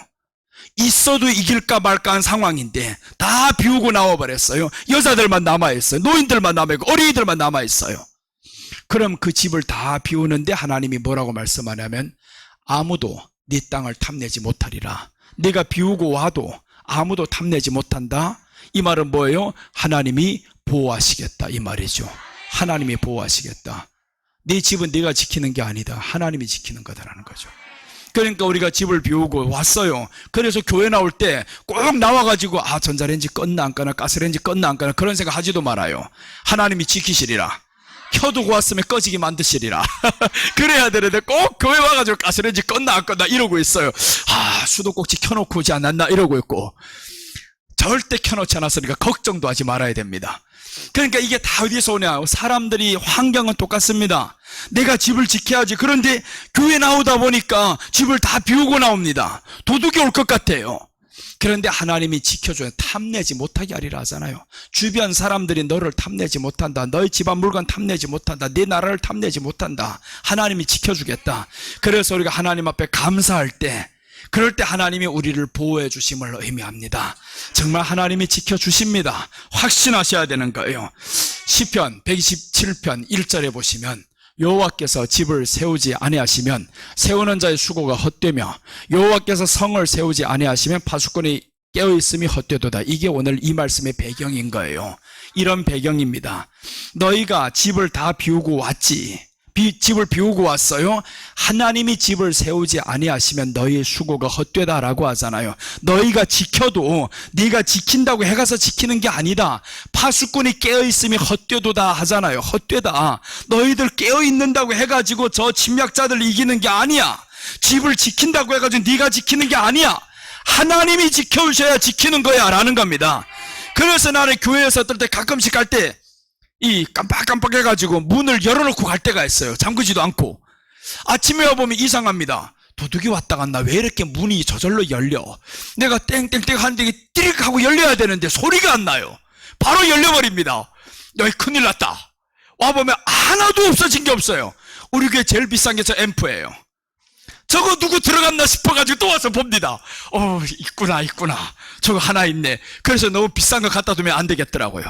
있어도 이길까 말까 한 상황인데 다 비우고 나와버렸어요. 여자들만 남아있어요. 노인들만 남아있고 어린이들만 남아있어요. 그럼 그 집을 다 비우는데 하나님이 뭐라고 말씀하냐면 아무도 네 땅을 탐내지 못하리라. 네가 비우고 와도 아무도 탐내지 못한다. 이 말은 뭐예요? 하나님이 보호하시겠다 이 말이죠. 하나님이 보호하시겠다. 네 집은 네가 지키는 게 아니다. 하나님이 지키는 거다라는 거죠. 그러니까 우리가 집을 비우고 왔어요. 그래서 교회 나올 때 꼭 나와가지고 전자레인지 껐나 안 껐나 가스레인지 껐나 안 껐나 그런 생각 하지도 말아요. 하나님이 지키시리라. 켜두고 왔으면 꺼지게 만드시리라. 그래야 되는데 꼭 교회 와가지고 가스레인지 껐나 안 껐나 이러고 있어요. 수도꼭지 켜놓고 오지 않았나 이러고 있고 절대 켜놓지 않았으니까 걱정도 하지 말아야 됩니다. 그러니까 이게 다 어디서 오냐? 사람들이 환경은 똑같습니다. 내가 집을 지켜야지. 그런데 교회 나오다 보니까 집을 다 비우고 나옵니다. 도둑이 올 것 같아요. 그런데 하나님이 지켜줘야 탐내지 못하게 하리라 하잖아요. 주변 사람들이 너를 탐내지 못한다. 너의 집안 물건 탐내지 못한다. 네 나라를 탐내지 못한다. 하나님이 지켜주겠다. 그래서 우리가 하나님 앞에 감사할 때 그럴 때 하나님이 우리를 보호해 주심을 의미합니다. 정말 하나님이 지켜주십니다. 확신하셔야 되는 거예요. 시편 127편 1절에 보시면 여호와께서 집을 세우지 아니하시면 세우는 자의 수고가 헛되며 여호와께서 성을 세우지 아니하시면 파수꾼이 깨어있음이 헛되도다. 이게 오늘 이 말씀의 배경인 거예요. 이런 배경입니다. 너희가 집을 다 비우고 왔지. 집을 비우고 왔어요. 하나님이 집을 세우지 아니하시면 너희의 수고가 헛되다라고 하잖아요. 너희가 지켜도 네가 지킨다고 해가서 지키는 게 아니다. 파수꾼이 깨어있음이 헛되도다 하잖아요. 헛되다. 너희들 깨어있는다고 해가지고 저 침략자들 이기는 게 아니야. 집을 지킨다고 해가지고 네가 지키는 게 아니야. 하나님이 지켜주셔야 지키는 거야 라는 겁니다. 그래서 나는 교회에서 어떨 때 가끔씩 갈 때 이 깜빡깜빡해가지고 문을 열어놓고 갈 때가 있어요. 잠그지도 않고. 아침에 와보면 이상합니다. 도둑이 왔다 갔나? 왜 이렇게 문이 저절로 열려? 내가 땡땡땡 하는데 띠릭 하고 열려야 되는데 소리가 안 나요. 바로 열려버립니다. 여기 큰일 났다. 와보면 하나도 없어진 게 없어요. 우리 교회 제일 비싼 게 저 앰프예요. 저거 누구 들어갔나 싶어가지고 또 와서 봅니다. 있구나. 저거 하나 있네. 그래서 너무 비싼 거 갖다 두면 안 되겠더라고요.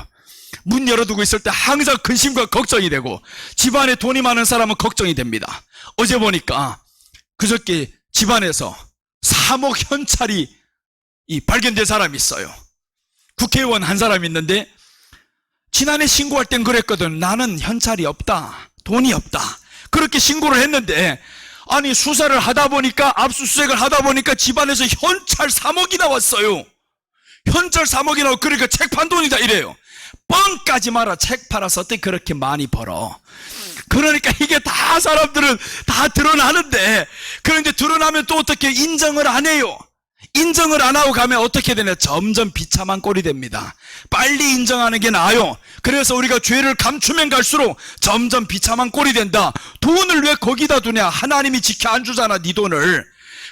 문 열어두고 있을 때 항상 근심과 걱정이 되고 집안에 돈이 많은 사람은 걱정이 됩니다. 어제 보니까 그저께 집안에서 3억 현찰이 발견된 사람이 있어요. 국회의원 한 사람이 있는데 지난해 신고할 땐 그랬거든. 나는 현찰이 없다. 돈이 없다. 그렇게 신고를 했는데 아니 수사를 하다 보니까 압수수색을 하다 보니까 집안에서 현찰 3억이 나왔어요. 현찰 3억이 나오고 그러니까 책 판 돈이다 이래요. 뻥까지 마라. 책 팔아서 어떻게 그렇게 많이 벌어. 그러니까 이게 다 사람들은 다 드러나는데 그런데 드러나면 또 어떻게 인정을 안 해요. 인정을 안 하고 가면 어떻게 되냐? 점점 비참한 꼴이 됩니다. 빨리 인정하는 게 나아요. 그래서 우리가 죄를 감추면 갈수록 점점 비참한 꼴이 된다. 돈을 왜 거기다 두냐? 하나님이 지켜 안 주잖아, 네 돈을.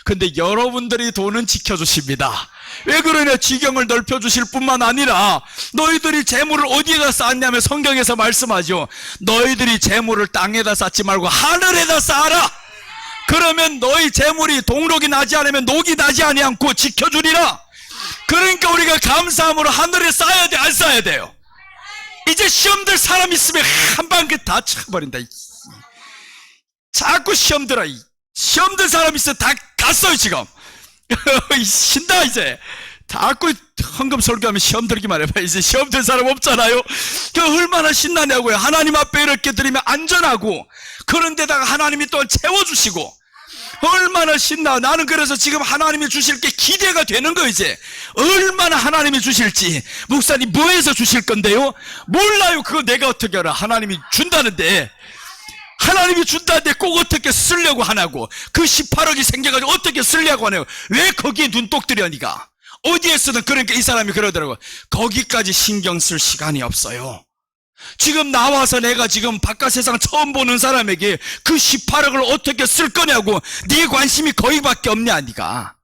근데 여러분들이 돈은 지켜주십니다. 왜 그러냐? 지경을 넓혀주실 뿐만 아니라 너희들이 재물을 어디에다 쌓았냐면 성경에서 말씀하죠. 너희들이 재물을 땅에다 쌓지 말고 하늘에다 쌓아라. 그러면 너희 재물이 동록이 나지 않으면 녹이 나지 아니않고 지켜주리라. 그러니까 우리가 감사함으로 하늘에 쌓아야 돼, 안 쌓아야 돼요? 이제 시험들 사람 있으면 한 방에 다 쳐버린다. 자꾸 시험 들어. 시험들 사람 있으면 다 갔어요 지금. 신다 이제. 자꾸 헌금 설교하면 시험 들기만 해봐. 이제 시험 들 사람 없잖아요. 그 얼마나 신나냐고요. 하나님 앞에 이렇게 드리면 안전하고, 그런데다가 하나님이 또 채워주시고 얼마나 신나. 나는 그래서 지금 하나님이 주실 게 기대가 되는 거. 이제 얼마나 하나님이 주실지. 목사님 뭐해서 주실 건데요? 몰라요. 그거 내가 어떻게 알아. 하나님이 준다는데, 하나님이 준다는데 꼭 어떻게 쓰려고 하냐고. 그 18억이 생겨가지고 어떻게 쓰려고 하냐고. 왜 거기에 눈독 들여 니가. 어디에 쓰든. 그러니까 이 사람이 그러더라고. 거기까지 신경 쓸 시간이 없어요. 지금 나와서 내가 지금 바깥 세상 처음 보는 사람에게 그 18억을 어떻게 쓸 거냐고. 네 관심이 거기밖에 없냐 니가.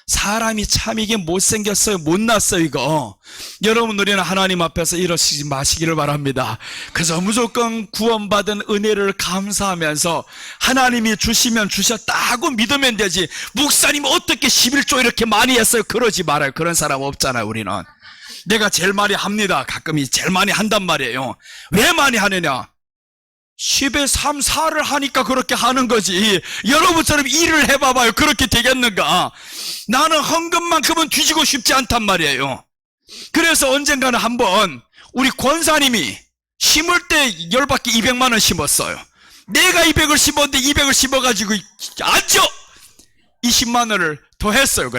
사람이 참 이게 못생겼어요. 못났어요 이거. 여러분, 우리는 하나님 앞에서 이러시지 마시기를 바랍니다. 그래서 무조건 구원받은 은혜를 감사하면서 하나님이 주시면 주셨다고 믿으면 되지. 목사님 어떻게 11조 이렇게 많이 했어요? 그러지 말아요. 그런 사람 없잖아요. 우리는. 내가 제일 많이 합니다. 가끔이 제일 많이 한단 말이에요. 왜 많이 하느냐? 10에 3, 4를 하니까 그렇게 하는 거지. 여러분처럼 일을 해봐봐요. 그렇게 되겠는가? 나는 헌금만큼은 뒤지고 싶지 않단 말이에요. 그래서 언젠가는 한번 우리 권사님이 심을 때 열받게 200만 원 심었어요. 내가 200을 심었는데 200을 심어가지고 앉아! 20만 원을 더 했어요.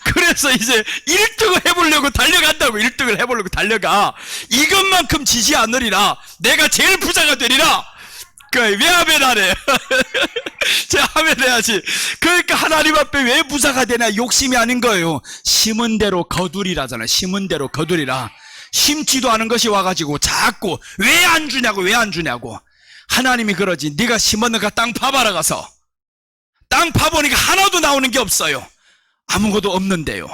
그래서 이제 1등을 해보려고 달려간다고. 1등을 해보려고 달려가. 이것만큼 지지 않으리라. 내가 제일 부자가 되리라. 왜 하면 안 해? 제가 하면 해야지. 그러니까 하나님 앞에 왜 부자가 되냐? 욕심이 아닌 거예요. 심은 대로 거두리라잖아요. 심은 대로 거두리라. 심지도 않은 것이 와가지고 자꾸 왜 안 주냐고. 왜 안 주냐고. 하나님이 그러지. 네가 심었는가 땅 파봐라 가서. 땅 파보니까 하나도 나오는 게 없어요. 아무것도 없는데요.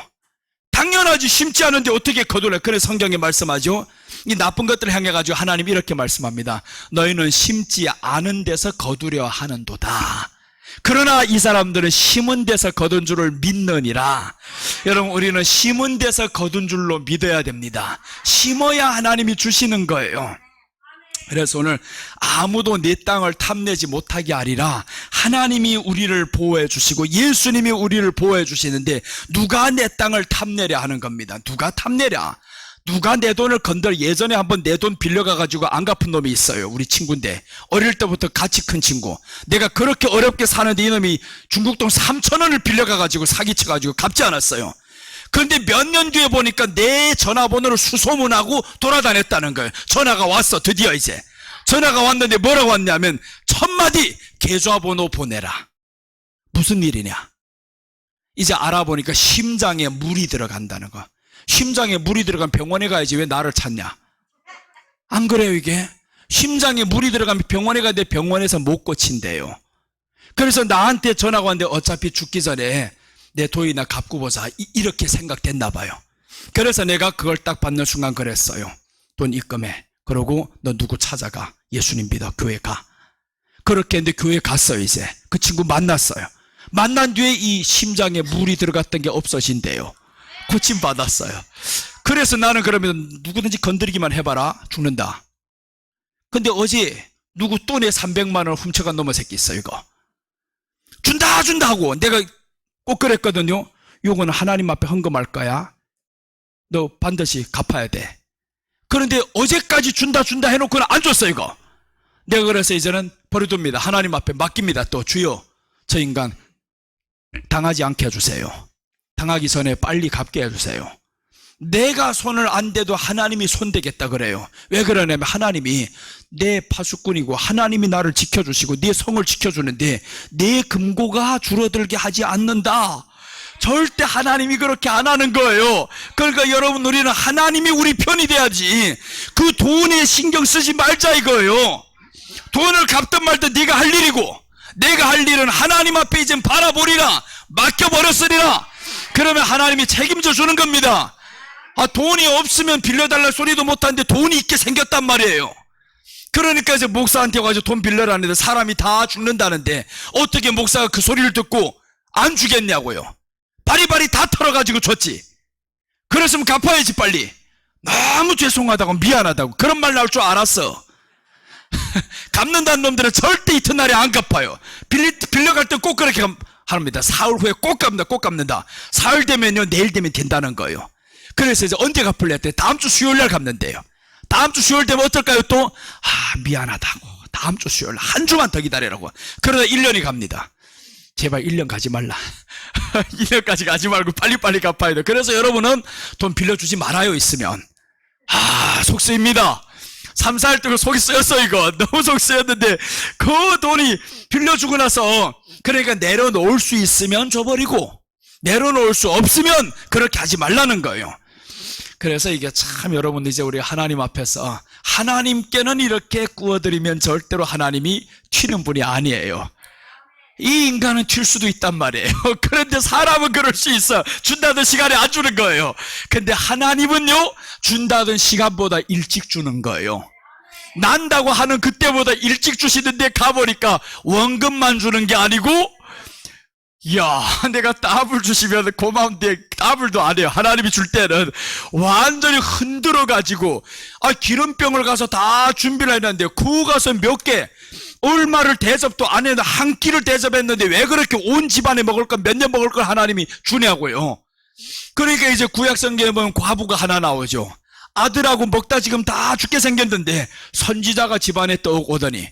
당연하지. 심지 않은데 어떻게 거둘래? 그래서 성경에 말씀하죠. 이 나쁜 것들을 향해가지고 하나님 이렇게 말씀합니다. 너희는 심지 않은 데서 거두려 하는도다. 그러나 이 사람들은 심은 데서 거둔 줄을 믿느니라. 여러분, 우리는 심은 데서 거둔 줄로 믿어야 됩니다. 심어야 하나님이 주시는 거예요. 그래서 오늘 아무도 내 땅을 탐내지 못하게 하리라. 하나님이 우리를 보호해 주시고 예수님이 우리를 보호해 주시는데 누가 내 땅을 탐내려 하는 겁니다. 누가 탐내려? 누가 내 돈을 건들. 예전에 한번 내 돈 빌려가가지고 안 갚은 놈이 있어요. 우리 친구인데 어릴 때부터 같이 큰 친구. 내가 그렇게 어렵게 사는데 이놈이 중국 돈 3,000원을 빌려가가지고 사기쳐가지고 갚지 않았어요. 그런데 몇 년 뒤에 보니까 내 전화번호를 수소문하고 돌아다녔다는 거예요. 전화가 왔어. 드디어 이제 전화가 왔는데 뭐라고 왔냐면 첫마디 계좌번호 보내라. 무슨 일이냐? 이제 알아보니까 심장에 물이 들어간다는 거. 심장에 물이 들어간 병원에 가야지 왜 나를 찾냐? 안 그래요 이게? 심장에 물이 들어가면 병원에 가는데 병원에서 못 고친대요. 그래서 나한테 전화가 왔는데 어차피 죽기 전에 내 돈이나 갚고 보자. 이렇게 생각됐나 봐요. 그래서 내가 그걸 딱 받는 순간 그랬어요. 돈 입금해. 그러고 너 누구 찾아가. 예수님 믿어. 교회 가. 그렇게 했는데 교회 갔어요. 이제 그 친구 만났어요. 만난 뒤에 이 심장에 물이 들어갔던 게 없어진대요. 고침받았어요. 그래서 나는 그러면 누구든지 건드리기만 해봐라. 죽는다. 근데 어제 누구 또 내 300만 원을 훔쳐간 놈의 새끼 있어. 이거 준다 하고 내가 꼭 그랬거든요. 요거는 하나님 앞에 헌금할 거야. 너 반드시 갚아야 돼. 그런데 어제까지 준다 해놓고는 안 줬어 이거. 내가 그래서 이제는 버려둡니다. 하나님 앞에 맡깁니다. 또 주여 저 인간 당하지 않게 해주세요. 당하기 전에 빨리 갚게 해주세요. 내가 손을 안 대도 하나님이 손대겠다 그래요. 왜 그러냐면 하나님이 내 파수꾼이고 하나님이 나를 지켜주시고 내 성을 지켜주는데 내 금고가 줄어들게 하지 않는다. 절대 하나님이 그렇게 안 하는 거예요. 그러니까 여러분, 우리는 하나님이 우리 편이 돼야지 그 돈에 신경 쓰지 말자 이거예요. 돈을 갚든 말든 네가 할 일이고, 내가 할 일은 하나님 앞에 이제 바라보리라, 맡겨버렸으리라. 그러면 하나님이 책임져 주는 겁니다. 돈이 없으면 빌려달라 소리도 못하는데 돈이 있게 생겼단 말이에요. 그러니까 이제 목사한테 가서 돈 빌려라는데 사람이 다 죽는다는데 어떻게 목사가 그 소리를 듣고 안 주겠냐고요. 바리바리 다 털어가지고 줬지. 그랬으면 갚아야지 빨리. 너무 죄송하다고 미안하다고 그런 말 나올 줄 알았어. 갚는다는 놈들은 절대 이튿날에 안 갚아요. 빌려갈 때 꼭 그렇게 합니다. 사흘 후에 꼭 갚는다, 꼭 갚는다. 사흘 되면요, 내일 되면 된다는 거예요. 그래서 이제 언제 갚을래 했더니 다음 주 수요일 날 갚는데요. 다음 주 수요일 되면 어떨까요? 또 미안하다고 다음 주 수요일 날 한 주만 더 기다리라고. 그러다 1년이 갑니다. 제발 1년 가지 말라. 1년까지 가지 말고 빨리빨리 갚아야 돼. 그래서 여러분은 돈 빌려주지 말아요. 있으면. 속 쓰입니다. 3, 4일 동안 속이 쓰였어. 이거 너무 속 쓰였는데 그 돈이 빌려주고 나서, 그러니까 내려놓을 수 있으면 줘버리고 내려놓을 수 없으면 그렇게 하지 말라는 거예요. 그래서 이게 참, 여러분, 이제 우리 하나님 앞에서 하나님께는 이렇게 구워드리면 절대로 하나님이 튀는 분이 아니에요. 이 인간은 튈 수도 있단 말이에요. 그런데 사람은 그럴 수 있어. 준다던 시간에 안 주는 거예요. 근데 하나님은요, 준다던 시간보다 일찍 주는 거예요. 난다고 하는 그때보다 일찍 주시는데 가보니까 원금만 주는 게 아니고, 내가 더블 주시면 고마운데 더블도 안 해요. 하나님이 줄 때는 완전히 흔들어가지고, 기름병을 가서 다 준비를 했는데 그 가서 몇 개, 얼마를 대접도 안 했는데 한 끼를 대접했는데 왜 그렇게 온 집안에 먹을 걸, 몇 년 먹을 걸 하나님이 주냐고요. 그러니까 이제 구약성경에 보면 과부가 하나 나오죠. 아들하고 먹다 지금 다 죽게 생겼는데 선지자가 집안에 떡 오더니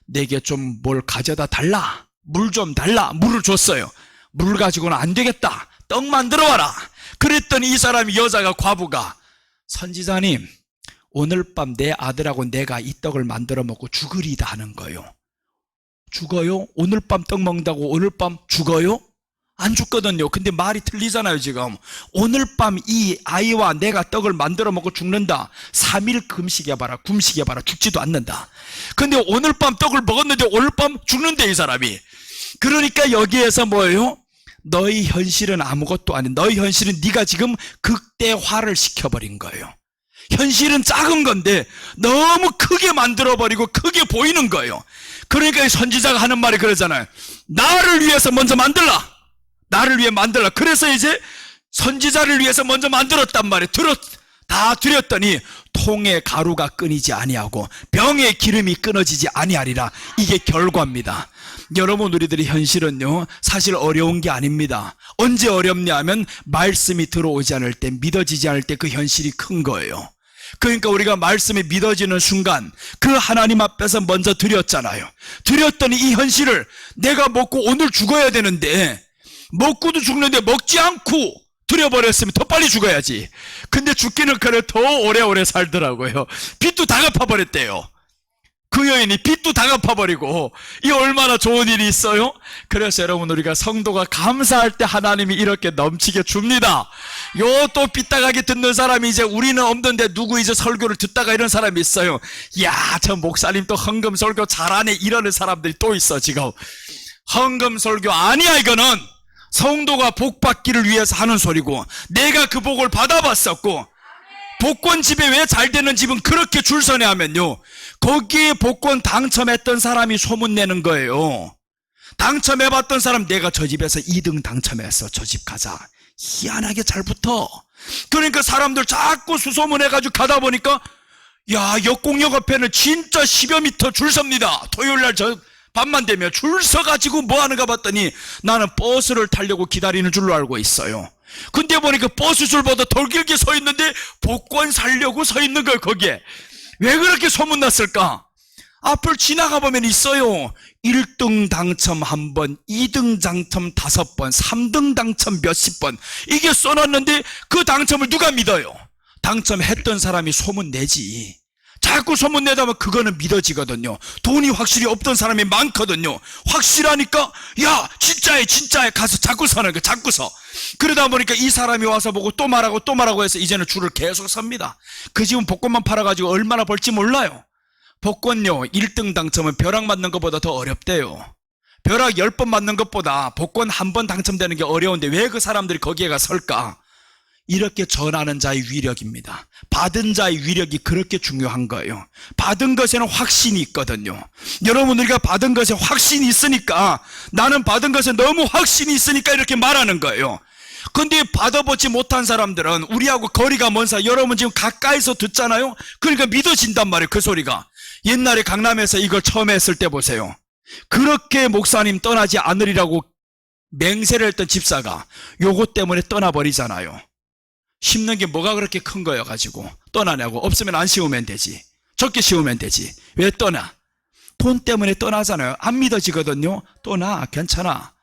내게 좀 뭘 가져다 달라, 물 좀 달라. 물을 줬어요. 물 가지고는 안 되겠다, 떡 만들어 와라. 그랬더니 이 사람이, 여자가, 과부가, 선지자님, 오늘 밤 내 아들하고 내가 이 떡을 만들어 먹고 죽으리다 하는 거예요. 죽어요? 오늘 밤 떡 먹는다고 오늘 밤 죽어요? 안 죽거든요. 근데 말이 틀리잖아요. 지금 오늘 밤 이 아이와 내가 떡을 만들어 먹고 죽는다. 3일 금식해봐라, 굶식해봐라, 죽지도 않는다. 근데 오늘 밤 떡을 먹었는데 오늘 밤 죽는데 이 사람이. 그러니까 여기에서 뭐예요? 너희 현실은 아무것도 아닌, 너희 현실은 네가 지금 극대화를 시켜버린 거예요. 현실은 작은 건데 너무 크게 만들어버리고 크게 보이는 거예요. 그러니까 선지자가 하는 말이 그러잖아요. 나를 위해서 먼저 만들라, 나를 위해 만들라. 그래서 이제 선지자를 위해서 먼저 만들었단 말이에요. 다 드렸더니 통의 가루가 끊이지 아니하고 병의 기름이 끊어지지 아니하리라. 이게 결과입니다. 여러분, 우리들의 현실은요, 사실 어려운 게 아닙니다. 언제 어렵냐 하면 말씀이 들어오지 않을 때, 믿어지지 않을 때 그 현실이 큰 거예요. 그러니까 우리가 말씀이 믿어지는 순간 그 하나님 앞에서 먼저 드렸잖아요. 드렸더니 이 현실을, 내가 먹고 오늘 죽어야 되는데 먹고도 죽는데 먹지 않고 드려버렸으면 더 빨리 죽어야지. 근데 죽기는 그래 더 오래오래 살더라고요. 빚도 다 갚아버렸대요. 그 여인이 빚도 다 갚아버리고. 이 얼마나 좋은 일이 있어요? 그래서 여러분, 우리가 성도가 감사할 때 하나님이 이렇게 넘치게 줍니다. 또 삐딱하게 듣는 사람이, 이제 우리는 없는데 누구 이제 설교를 듣다가 이런 사람이 있어요. 저 목사님 또 헌금 설교 잘하네, 이러는 사람들이 또 있어. 지금 헌금 설교 아니야. 이거는 성도가 복 받기를 위해서 하는 소리고, 내가 그 복을 받아봤었고, 복권 집에 왜 잘 되는 집은 그렇게 줄 서네 하면요, 거기에 복권 당첨했던 사람이 소문내는 거예요. 당첨해봤던 사람, 내가 저 집에서 2등 당첨했어, 저 집 가자. 희한하게 잘 붙어. 그러니까 사람들 자꾸 수소문해가지고 가다 보니까, 역공역 앞에는 진짜 10여 미터 줄 섭니다. 토요일날 밤만 되면 줄 서가지고 뭐 하는가 봤더니 나는 버스를 타려고 기다리는 줄로 알고 있어요. 근데 보니까 버스 줄보다 더 길게 서 있는데 복권 사려고 서 있는 거예요. 거기에 왜 그렇게 소문났을까? 앞을 지나가 보면 있어요. 1등 당첨 1번, 2등 당첨 5번, 3등 당첨 몇십 번, 이게 써놨는데 그 당첨을 누가 믿어요? 당첨했던 사람이 소문내지. 자꾸 소문내다면 그거는 믿어지거든요. 돈이 확실히 없던 사람이 많거든요. 확실하니까 야 진짜에 가서 자꾸 서는 거 자꾸 서. 그러다 보니까 이 사람이 와서 보고 또 말하고 해서 이제는 줄을 계속 섭니다. 그 집은 복권만 팔아가지고 얼마나 벌지 몰라요. 복권요 1등 당첨은 벼락 맞는 것보다 더 어렵대요. 벼락 10번 맞는 것보다 복권 한 번 당첨되는 게 어려운데 왜 그 사람들이 거기에 가 설까? 이렇게 전하는 자의 위력입니다. 받은 자의 위력이 그렇게 중요한 거예요. 받은 것에는 확신이 있거든요. 여러분 우리가 받은 것에 확신이 있으니까 나는 받은 것에 너무 확신이 있으니까 이렇게 말하는 거예요. 근데 받아보지 못한 사람들은 우리하고 거리가 먼 사람, 여러분 지금 가까이서 듣잖아요. 그러니까 믿어진단 말이에요. 그 소리가. 옛날에 강남에서 이걸 처음 했을 때 보세요. 그렇게 목사님 떠나지 않으리라고 맹세를 했던 집사가 요것 때문에 떠나버리잖아요. 심는 게 뭐가 그렇게 큰 거여 가지고 떠나냐고. 없으면 안 씌우면 되지. 적게 씌우면 되지. 왜 떠나? 돈 때문에 떠나잖아요. 안 믿어지거든요. 떠나. 괜찮아.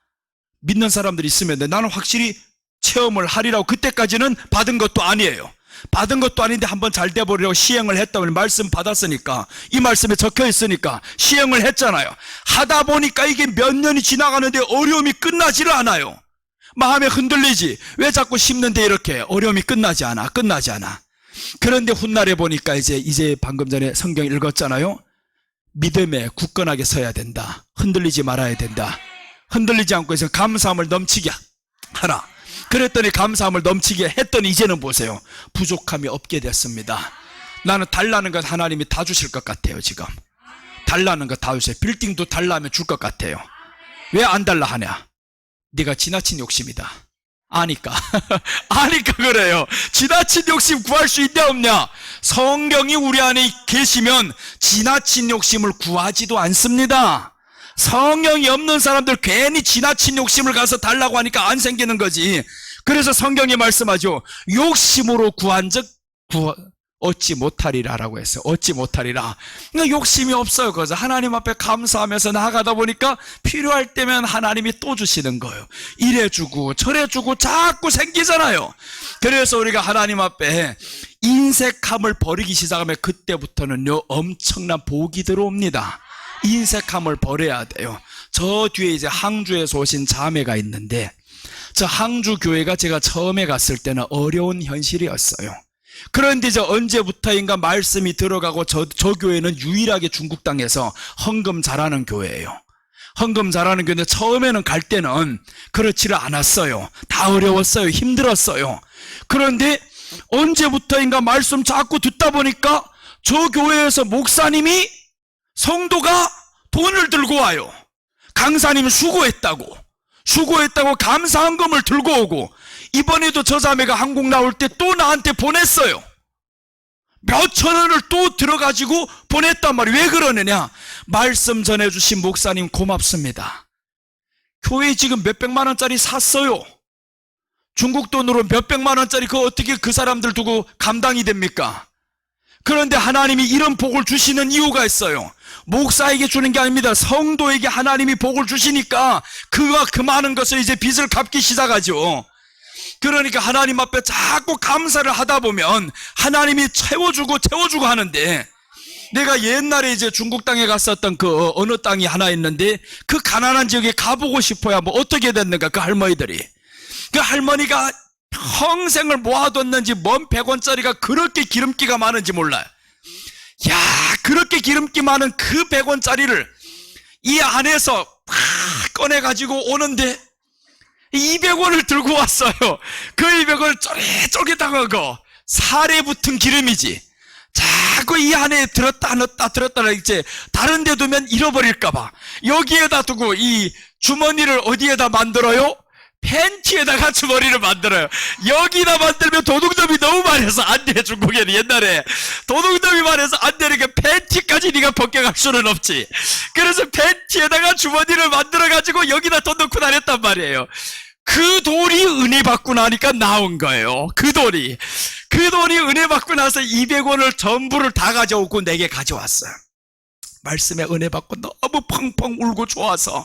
믿는 사람들이 있으면 돼. 나는 확실히 체험을 하리라고. 그때까지는 받은 것도 아니에요. 받은 것도 아닌데 한번 잘 돼버리려고 시행을 했다면 말씀 받았으니까 이 말씀에 적혀 있으니까 시행을 했잖아요. 하다 보니까 이게 몇 년이 지나가는데 어려움이 끝나지를 않아요. 마음에 흔들리지. 왜 자꾸 심는데 이렇게 어려움이 끝나지 않아. 그런데 훗날에 보니까 이제 방금 전에 성경 읽었잖아요. 믿음에 굳건하게 서야 된다. 흔들리지 말아야 된다. 흔들리지 않고 있으면 감사함을 넘치게 하라. 그랬더니 감사함을 넘치게 했더니 이제는 보세요. 부족함이 없게 됐습니다. 나는 달라는 것 하나님이 다 주실 것 같아요. 지금 달라는 것 다 주세요. 빌딩도 달라면 줄 것 같아요. 왜 안 달라 하냐? 네가 지나친 욕심이다. 아니까 그래요. 지나친 욕심 구할 수 있냐 없냐? 성경이 우리 안에 계시면 지나친 욕심을 구하지도 않습니다. 성령이 없는 사람들 괜히 지나친 욕심을 가서 달라고 하니까 안 생기는 거지. 그래서 성경이 말씀하죠. 욕심으로 구한 적 얻지 못하리라 라고 했어요. 얻지 못하리라. 그러니까 욕심이 없어요. 그래서 하나님 앞에 감사하면서 나아가다 보니까 필요할 때면 하나님이 또 주시는 거예요. 이래주고 저래주고 자꾸 생기잖아요. 그래서 우리가 하나님 앞에 인색함을 버리기 시작하면 그때부터는요 엄청난 복이 들어옵니다. 인색함을 버려야 돼요. 저 뒤에 이제 항주에서 오신 자매가 있는데 저 항주 교회가 제가 처음에 갔을 때는 어려운 현실이었어요. 그런데 이제 언제부터인가 말씀이 들어가고 저 교회는 유일하게 중국 땅에서 헌금 잘하는 교회예요. 헌금 잘하는 교회인데 처음에는 갈 때는 그렇지를 않았어요. 다 어려웠어요. 힘들었어요. 그런데 언제부터인가 말씀 자꾸 듣다 보니까 저 교회에서 목사님이 성도가 돈을 들고 와요. 강사님이 수고했다고 감사헌금을 들고 오고 이번에도 저 자매가 한국 나올 때 또 나한테 보냈어요. 몇천 원을 또 들어가지고 보냈단 말이에요. 왜 그러느냐? 말씀 전해주신 목사님 고맙습니다. 교회 지금 몇백만 원짜리 샀어요. 중국 돈으로 몇백만 원짜리 그거 어떻게 그 사람들 두고 감당이 됩니까? 그런데 하나님이 이런 복을 주시는 이유가 있어요. 목사에게 주는 게 아닙니다. 성도에게 하나님이 복을 주시니까 그가 그 많은 것을 이제 빚을 갚기 시작하죠. 그러니까 하나님 앞에 자꾸 감사를 하다 보면 하나님이 채워주고 하는데, 내가 옛날에 이제 중국 땅에 갔었던 그 어느 땅이 하나 있는데 그 가난한 지역에 가보고 싶어야 뭐 어떻게 됐는가. 그 할머니들이, 그 할머니가 평생을 모아뒀는지 뭔 100원짜리가 그렇게 기름기가 많은지 몰라요. 야, 그렇게 기름기 많은 그 100원짜리를 이 안에서 꺼내가지고 오는데 200원을 들고 왔어요. 그 200원을 쫄깃쫄깃하고 살에 붙은 기름이지. 자꾸 이 안에 들었다 넣었다 이제 다른 데 두면 잃어버릴까봐 여기에다 두고 이 주머니를 어디에다 만들어요? 팬티에다가 주머니를 만들어요. 여기다 만들면 도둑놈이 너무 많아서 안 돼. 중국에는 옛날에 도둑놈이 많아서 안 되니까 팬티까지 네가 벗겨갈 수는 없지. 그래서 팬티에다가 주머니를 만들어가지고 여기다 돈 넣고 다녔단 말이에요. 그 돈이 은혜 받고 나니까 나온 거예요. 그 돈이 은혜 받고 나서 200원을 전부를 다 가져오고 내게 가져왔어요. 말씀에 은혜 받고 너무 펑펑 울고 좋아서.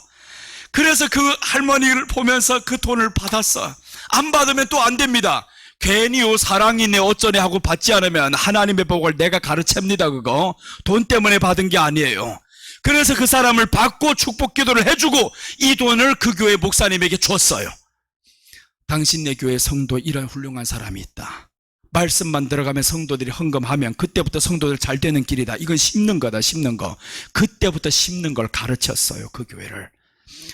그래서 그 할머니를 보면서 그 돈을 받았어. 안 받으면 또 안 됩니다. 괜히요 사랑이네 어쩌네 하고 받지 않으면 하나님의 복을 내가 가르챕니다. 그거 돈 때문에 받은 게 아니에요. 그래서 그 사람을 받고 축복 기도를 해주고 이 돈을 그 교회 목사님에게 줬어요. 당신네 교회 성도에 이런 훌륭한 사람이 있다. 말씀만 들어가면 성도들이 헌금하면 그때부터 성도들 잘 되는 길이다. 이건 심는 거다, 심는 거. 그때부터 심는 걸 가르쳤어요, 그 교회를.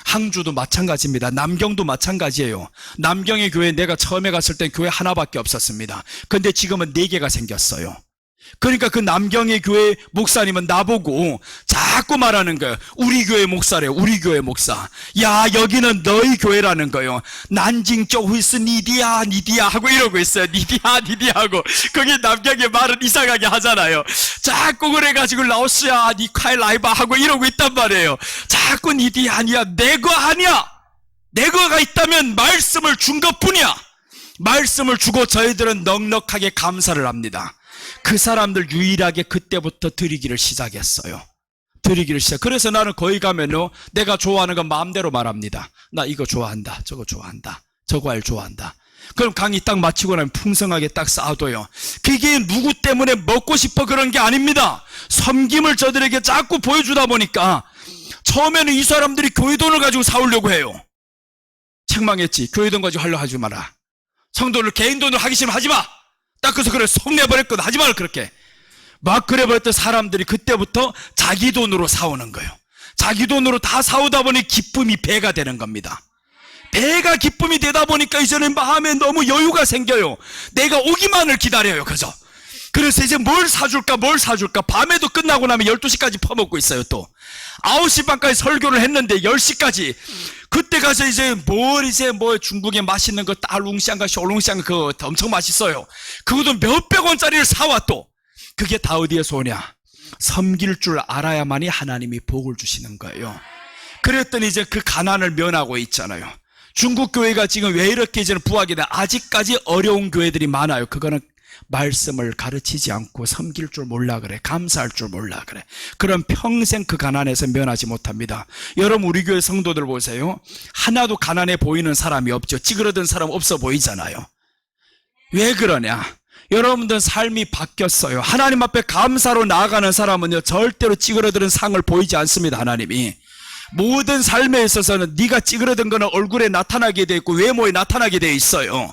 항주도 마찬가지입니다. 남경도 마찬가지예요. 남경의 교회 내가 처음에 갔을 때 교회 하나밖에 없었습니다. 근데 지금은 4개가 생겼어요. 그러니까 그 남경의 교회 목사님은 나보고 자꾸 말하는 거예요. 우리 교회 목사래요. 우리 교회 목사. 야, 여기는 너희 교회라는 거예요. 난징 쪼후이스 니디야 니디야 하고 이러고 있어요. 니디야 니디야 하고. 거기 남경의 말은 이상하게 하잖아요. 자꾸 그래가지고 라오스야 니카이 라이바 하고 이러고 있단 말이에요. 자꾸 니디야 아니야. 내거 아니야. 내거가 있다면 말씀을 준 것뿐이야. 말씀을 주고 저희들은 넉넉하게 감사를 합니다. 그 사람들 유일하게 그때부터 드리기를 시작했어요. 드리기를 시작. 그래서 나는 거기 가면요, 내가 좋아하는 건 마음대로 말합니다. 나 이거 좋아한다, 저거 좋아한다, 저 과일 좋아한다. 그럼 강의 딱 마치고 나면 풍성하게 딱 쌓아둬요. 그게 누구 때문에 먹고 싶어 그런 게 아닙니다. 섬김을 저들에게 자꾸 보여주다 보니까 처음에는 이 사람들이 교회 돈을 가지고 사오려고 해요. 책망했지. 교회 돈 가지고 하려고 하지 마라. 성도를 개인 돈으로 하기 싫으면 하지 마. 딱 그래서 그래 속내버렸거든. 하지 마라 그렇게. 막 그래버렸던 사람들이 그때부터 자기 돈으로 사오는 거예요. 자기 돈으로 다 사오다 보니 기쁨이 배가 되는 겁니다. 배가 기쁨이 되다 보니까 이제는 마음에 너무 여유가 생겨요. 내가 오기만을 기다려요. 그죠? 그래서 이제 뭘 사줄까 밤에도 끝나고 나면 12시까지 퍼먹고 있어요. 또 9시 반까지 설교를 했는데 10시까지 그때 가서 이제 중국에 맛있는 거 따룽샹가 쇼룽샹 그거 엄청 맛있어요. 그것도 몇백 원짜리를 사와. 또 그게 다 어디에서 오냐? 섬길 줄 알아야만이 하나님이 복을 주시는 거예요. 그랬더니 이제 그 가난을 면하고 있잖아요. 중국 교회가 지금 왜 이렇게 이제는 부하게 돼? 아직까지 어려운 교회들이 많아요. 그거는 말씀을 가르치지 않고 섬길 줄 몰라 그래. 감사할 줄 몰라 그래. 그럼 평생 그 가난에서 면하지 못합니다. 여러분 우리 교회 성도들 보세요. 하나도 가난해 보이는 사람이 없죠. 찌그러든 사람 없어 보이잖아요. 왜 그러냐? 여러분들 삶이 바뀌었어요. 하나님 앞에 감사로 나아가는 사람은요 절대로 찌그러드는 상을 보이지 않습니다. 하나님이 모든 삶에 있어서는 네가 찌그러든 거는 얼굴에 나타나게 돼 있고 외모에 나타나게 돼 있어요.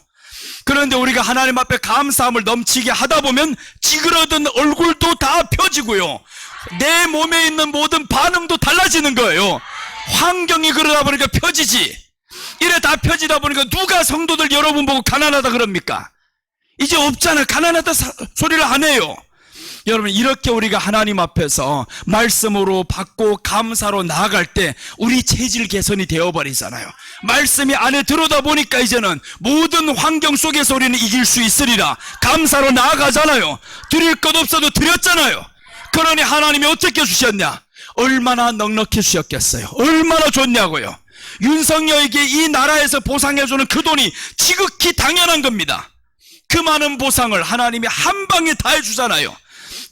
그런데 우리가 하나님 앞에 감사함을 넘치게 하다 보면 찌그러든 얼굴도 다 펴지고요. 내 몸에 있는 모든 반응도 달라지는 거예요. 환경이 그러다 보니까 펴지지. 이래 다 펴지다 보니까 누가 성도들 여러분 보고 가난하다 그럽니까? 이제 없잖아. 가난하다 소리를 안 해요. 여러분 이렇게 우리가 하나님 앞에서 말씀으로 받고 감사로 나아갈 때 우리 체질 개선이 되어버리잖아요. 말씀이 안에 들어오다 보니까 이제는 모든 환경 속에서 우리는 이길 수 있으리라. 감사로 나아가잖아요. 드릴 것 없어도 드렸잖아요. 그러니 하나님이 어떻게 주셨냐? 얼마나 넉넉히 주셨겠어요. 얼마나 좋냐고요. 윤석열에게 이 나라에서 보상해주는 그 돈이 지극히 당연한 겁니다. 그 많은 보상을 하나님이 한 방에 다 해주잖아요.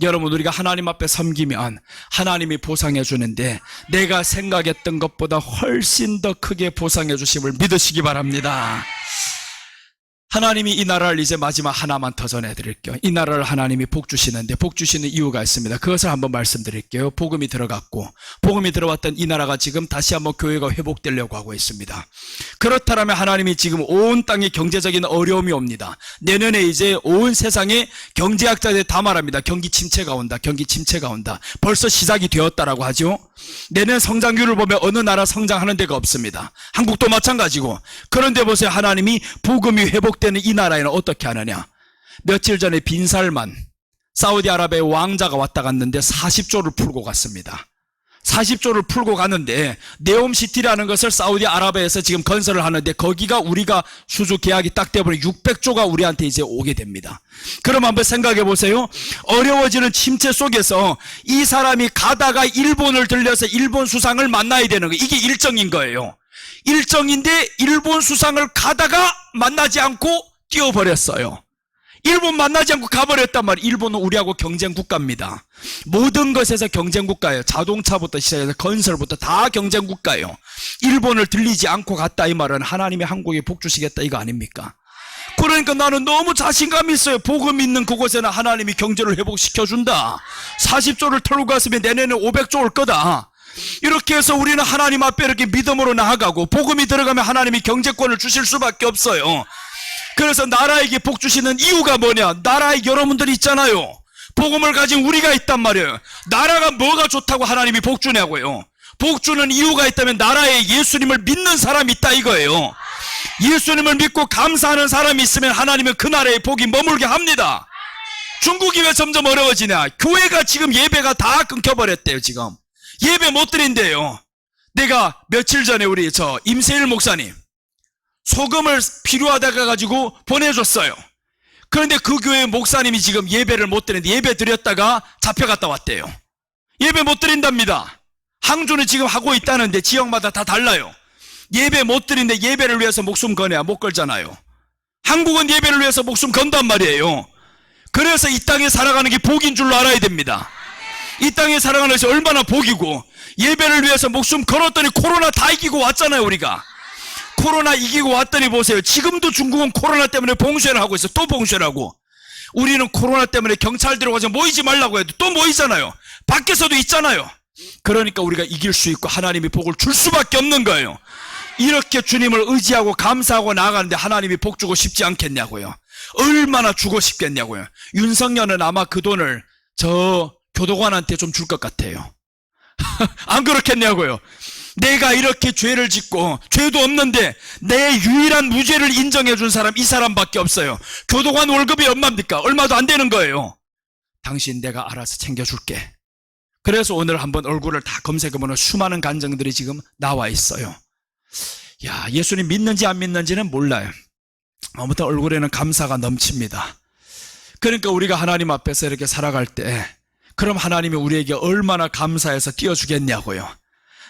여러분 우리가 하나님 앞에 섬기면 하나님이 보상해 주는데 내가 생각했던 것보다 훨씬 더 크게 보상해 주심을 믿으시기 바랍니다. 하나님이 이 나라를 이제 마지막 하나만 더 전해드릴게요. 이 나라를 하나님이 복 주시는데 복 주시는 이유가 있습니다. 그것을 한번 말씀드릴게요. 복음이 들어갔고 복음이 들어왔던 이 나라가 지금 다시 한번 교회가 회복되려고 하고 있습니다. 그렇다면 하나님이 지금 온 땅에 경제적인 어려움이 옵니다. 내년에 이제 온 세상에 경제학자들이 다 말합니다. 경기 침체가 온다. 경기 침체가 온다. 벌써 시작이 되었다라고 하죠. 내년 성장률을 보면 어느 나라 성장하는 데가 없습니다. 한국도 마찬가지고. 그런데 보세요. 하나님이 복음이 회복되는 이 나라에는 어떻게 하느냐? 며칠 전에 빈살만 사우디아라비아의 왕자가 왔다 갔는데 40조를 풀고 갔습니다. 40조를 풀고 갔는데 네옴시티라는 것을 사우디아라비아에서 지금 건설을 하는데 거기가 우리가 수주 계약이 딱 되어버리면 600조가 우리한테 이제 오게 됩니다. 그럼 한번 생각해 보세요. 어려워지는 침체 속에서 이 사람이 가다가 일본을 들려서 일본 수상을 만나야 되는 거예요. 이게 일정인 거예요. 일정인데 일본 수상을 가다가 만나지 않고 뛰어버렸어요. 일본 만나지 않고 가버렸단 말이에요. 일본은 우리하고 경쟁 국가입니다. 모든 것에서 경쟁 국가예요. 자동차부터 시작해서 건설부터 다 경쟁 국가예요. 일본을 들리지 않고 갔다 이 말은 하나님이 한국에 복 주시겠다 이거 아닙니까? 그러니까 나는 너무 자신감이 있어요. 복음 있는 그곳에는 하나님이 경제를 회복시켜준다. 40조를 털고 갔으면 내년에 500조 올 거다. 이렇게 해서 우리는 하나님 앞에 이렇게 믿음으로 나아가고, 복음이 들어가면 하나님이 경제권을 주실 수밖에 없어요. 그래서 나라에게 복 주시는 이유가 뭐냐? 나라에 여러분들이 있잖아요. 복음을 가진 우리가 있단 말이에요. 나라가 뭐가 좋다고 하나님이 복 주냐고요. 복 주는 이유가 있다면 나라에 예수님을 믿는 사람이 있다 이거예요. 예수님을 믿고 감사하는 사람이 있으면 하나님은 그 나라에 복이 머물게 합니다. 중국이 왜 점점 어려워지냐? 교회가 지금 예배가 다 끊겨버렸대요. 지금 예배 못 드린대요. 내가 며칠 전에 우리 임세일 목사님 소금을 필요하다가 가지고 보내줬어요. 그런데 그 교회 목사님이 지금 예배를 못 드리는데, 예배 드렸다가 잡혀갔다 왔대요. 예배 못 드린답니다. 항주는 지금 하고 있다는데 지역마다 다 달라요. 예배 못 드리는데 예배를 위해서 목숨 거내야 못 걸잖아요. 한국은 예배를 위해서 목숨 건단 말이에요. 그래서 이 땅에 살아가는 게 복인 줄로 알아야 됩니다. 이 땅에 살아가는 것이 얼마나 복이고, 예배를 위해서 목숨 걸었더니 코로나 다 이기고 왔잖아요. 우리가 코로나 이기고 왔더니 보세요. 지금도 중국은 코로나 때문에 봉쇄를 하고 있어요. 또 봉쇄를 하고. 우리는 코로나 때문에 경찰 들어가서 모이지 말라고 해도 또 모이잖아요. 밖에서도 있잖아요. 그러니까 우리가 이길 수 있고 하나님이 복을 줄 수밖에 없는 거예요. 이렇게 주님을 의지하고 감사하고 나아가는데 하나님이 복 주고 싶지 않겠냐고요. 얼마나 주고 싶겠냐고요. 윤석열은 아마 그 돈을 저 교도관한테 좀 줄 것 같아요. 안 그렇겠냐고요. 내가 이렇게 죄를 짓고 죄도 없는데 내 유일한 무죄를 인정해 준 사람, 이 사람밖에 없어요. 교도관 월급이 얼마입니까? 얼마도 안 되는 거예요. 당신 내가 알아서 챙겨줄게. 그래서 오늘 한번 얼굴을 다 검색해보면 수많은 간증들이 지금 나와 있어요. 야, 예수님 믿는지 안 믿는지는 몰라요. 아무튼 얼굴에는 감사가 넘칩니다. 그러니까 우리가 하나님 앞에서 이렇게 살아갈 때, 그럼 하나님이 우리에게 얼마나 감사해서 띄워주겠냐고요.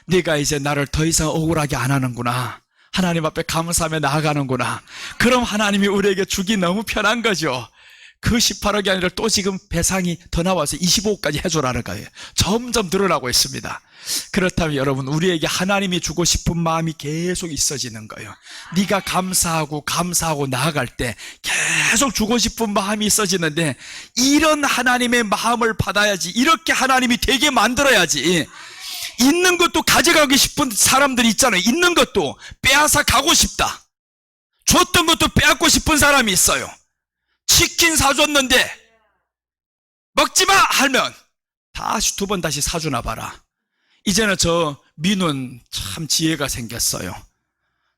네가 이제 나를 더 이상 억울하게 안 하는구나. 하나님 앞에 감사하며 나아가는구나. 그럼 하나님이 우리에게 주기 너무 편한 거죠. 그 18억이 아니라 또 지금 배상이 더 나와서 25억까지 해줘라는 거예요. 점점 늘어나고 있습니다. 그렇다면 여러분, 우리에게 하나님이 주고 싶은 마음이 계속 있어지는 거예요. 네가 감사하고 나아갈 때 계속 주고 싶은 마음이 있어지는데, 이런 하나님의 마음을 받아야지. 이렇게 하나님이 되게 만들어야지. 있는 것도 가져가고 싶은 사람들이 있잖아요. 있는 것도 빼앗아 가고 싶다. 줬던 것도 빼앗고 싶은 사람이 있어요. 치킨 사줬는데 먹지마 하면 다시 두 번 다시 사주나 봐라. 이제는 저 민우는 참 지혜가 생겼어요.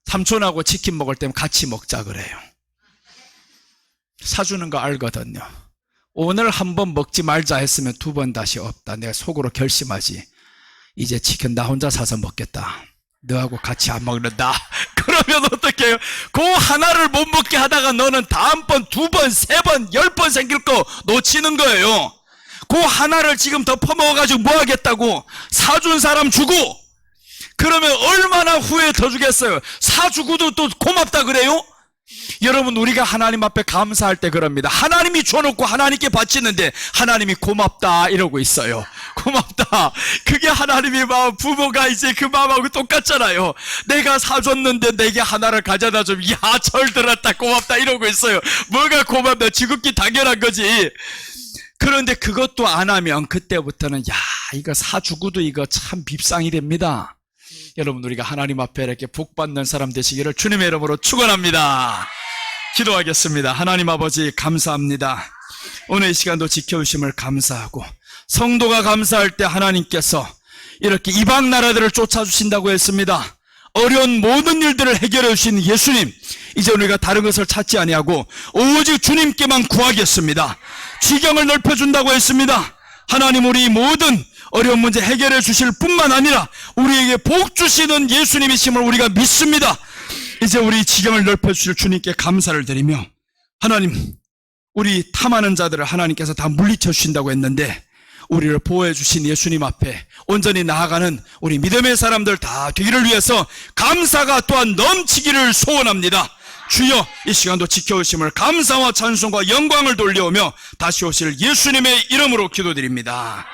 삼촌하고 치킨 먹을 때면 같이 먹자 그래요. 사주는 거 알거든요. 오늘 한번 먹지 말자 했으면 두 번 다시 없다. 내가 속으로 결심하지. 이제 치킨 나 혼자 사서 먹겠다. 너하고 같이 안 먹는다. 그러면 어떻게 해요? 그 하나를 못 먹게 하다가 너는 다음번, 두 번, 세 번, 10번 생길 거 놓치는 거예요. 그 하나를 지금 더 퍼먹어가지고 뭐 하겠다고? 사준 사람 주고, 그러면 얼마나 후에 더 주겠어요? 사주고도 또 고맙다 그래요? 여러분, 우리가 하나님 앞에 감사할 때 그럽니다. 하나님이 줘놓고 하나님께 바치는데 하나님이 고맙다 이러고 있어요. 고맙다. 그게 하나님의 마음, 부모가 이제 그 마음하고 똑같잖아요. 내가 사줬는데 내게 하나를 가져다 좀, 야, 절 들었다, 고맙다 이러고 있어요. 뭐가 고맙다, 지극히 당연한 거지. 그런데 그것도 안 하면 그때부터는, 야, 이거 사주고도 이거 참 밉상이 됩니다. 여러분, 우리가 하나님 앞에 이렇게 복받는 사람 되시기를 주님의 이름으로 축원합니다. 기도하겠습니다. 하나님 아버지, 감사합니다. 오늘 이 시간도 지켜주심을 감사하고, 성도가 감사할 때 하나님께서 이렇게 이방 나라들을 쫓아주신다고 했습니다. 어려운 모든 일들을 해결해 주신 예수님, 이제 우리가 다른 것을 찾지 아니하고 오직 주님께만 구하겠습니다. 지경을 넓혀준다고 했습니다. 하나님, 우리 모든 어려운 문제 해결해 주실 뿐만 아니라 우리에게 복 주시는 예수님이심을 우리가 믿습니다. 이제 우리 지경을 넓혀주실 주님께 감사를 드리며, 하나님, 우리 탐하는 자들을 하나님께서 다 물리쳐 주신다고 했는데, 우리를 보호해 주신 예수님 앞에 온전히 나아가는 우리 믿음의 사람들 다 되기를 위해서 감사가 또한 넘치기를 소원합니다. 주여, 이 시간도 지켜주심을 감사와 찬송과 영광을 돌려오며 다시 오실 예수님의 이름으로 기도드립니다.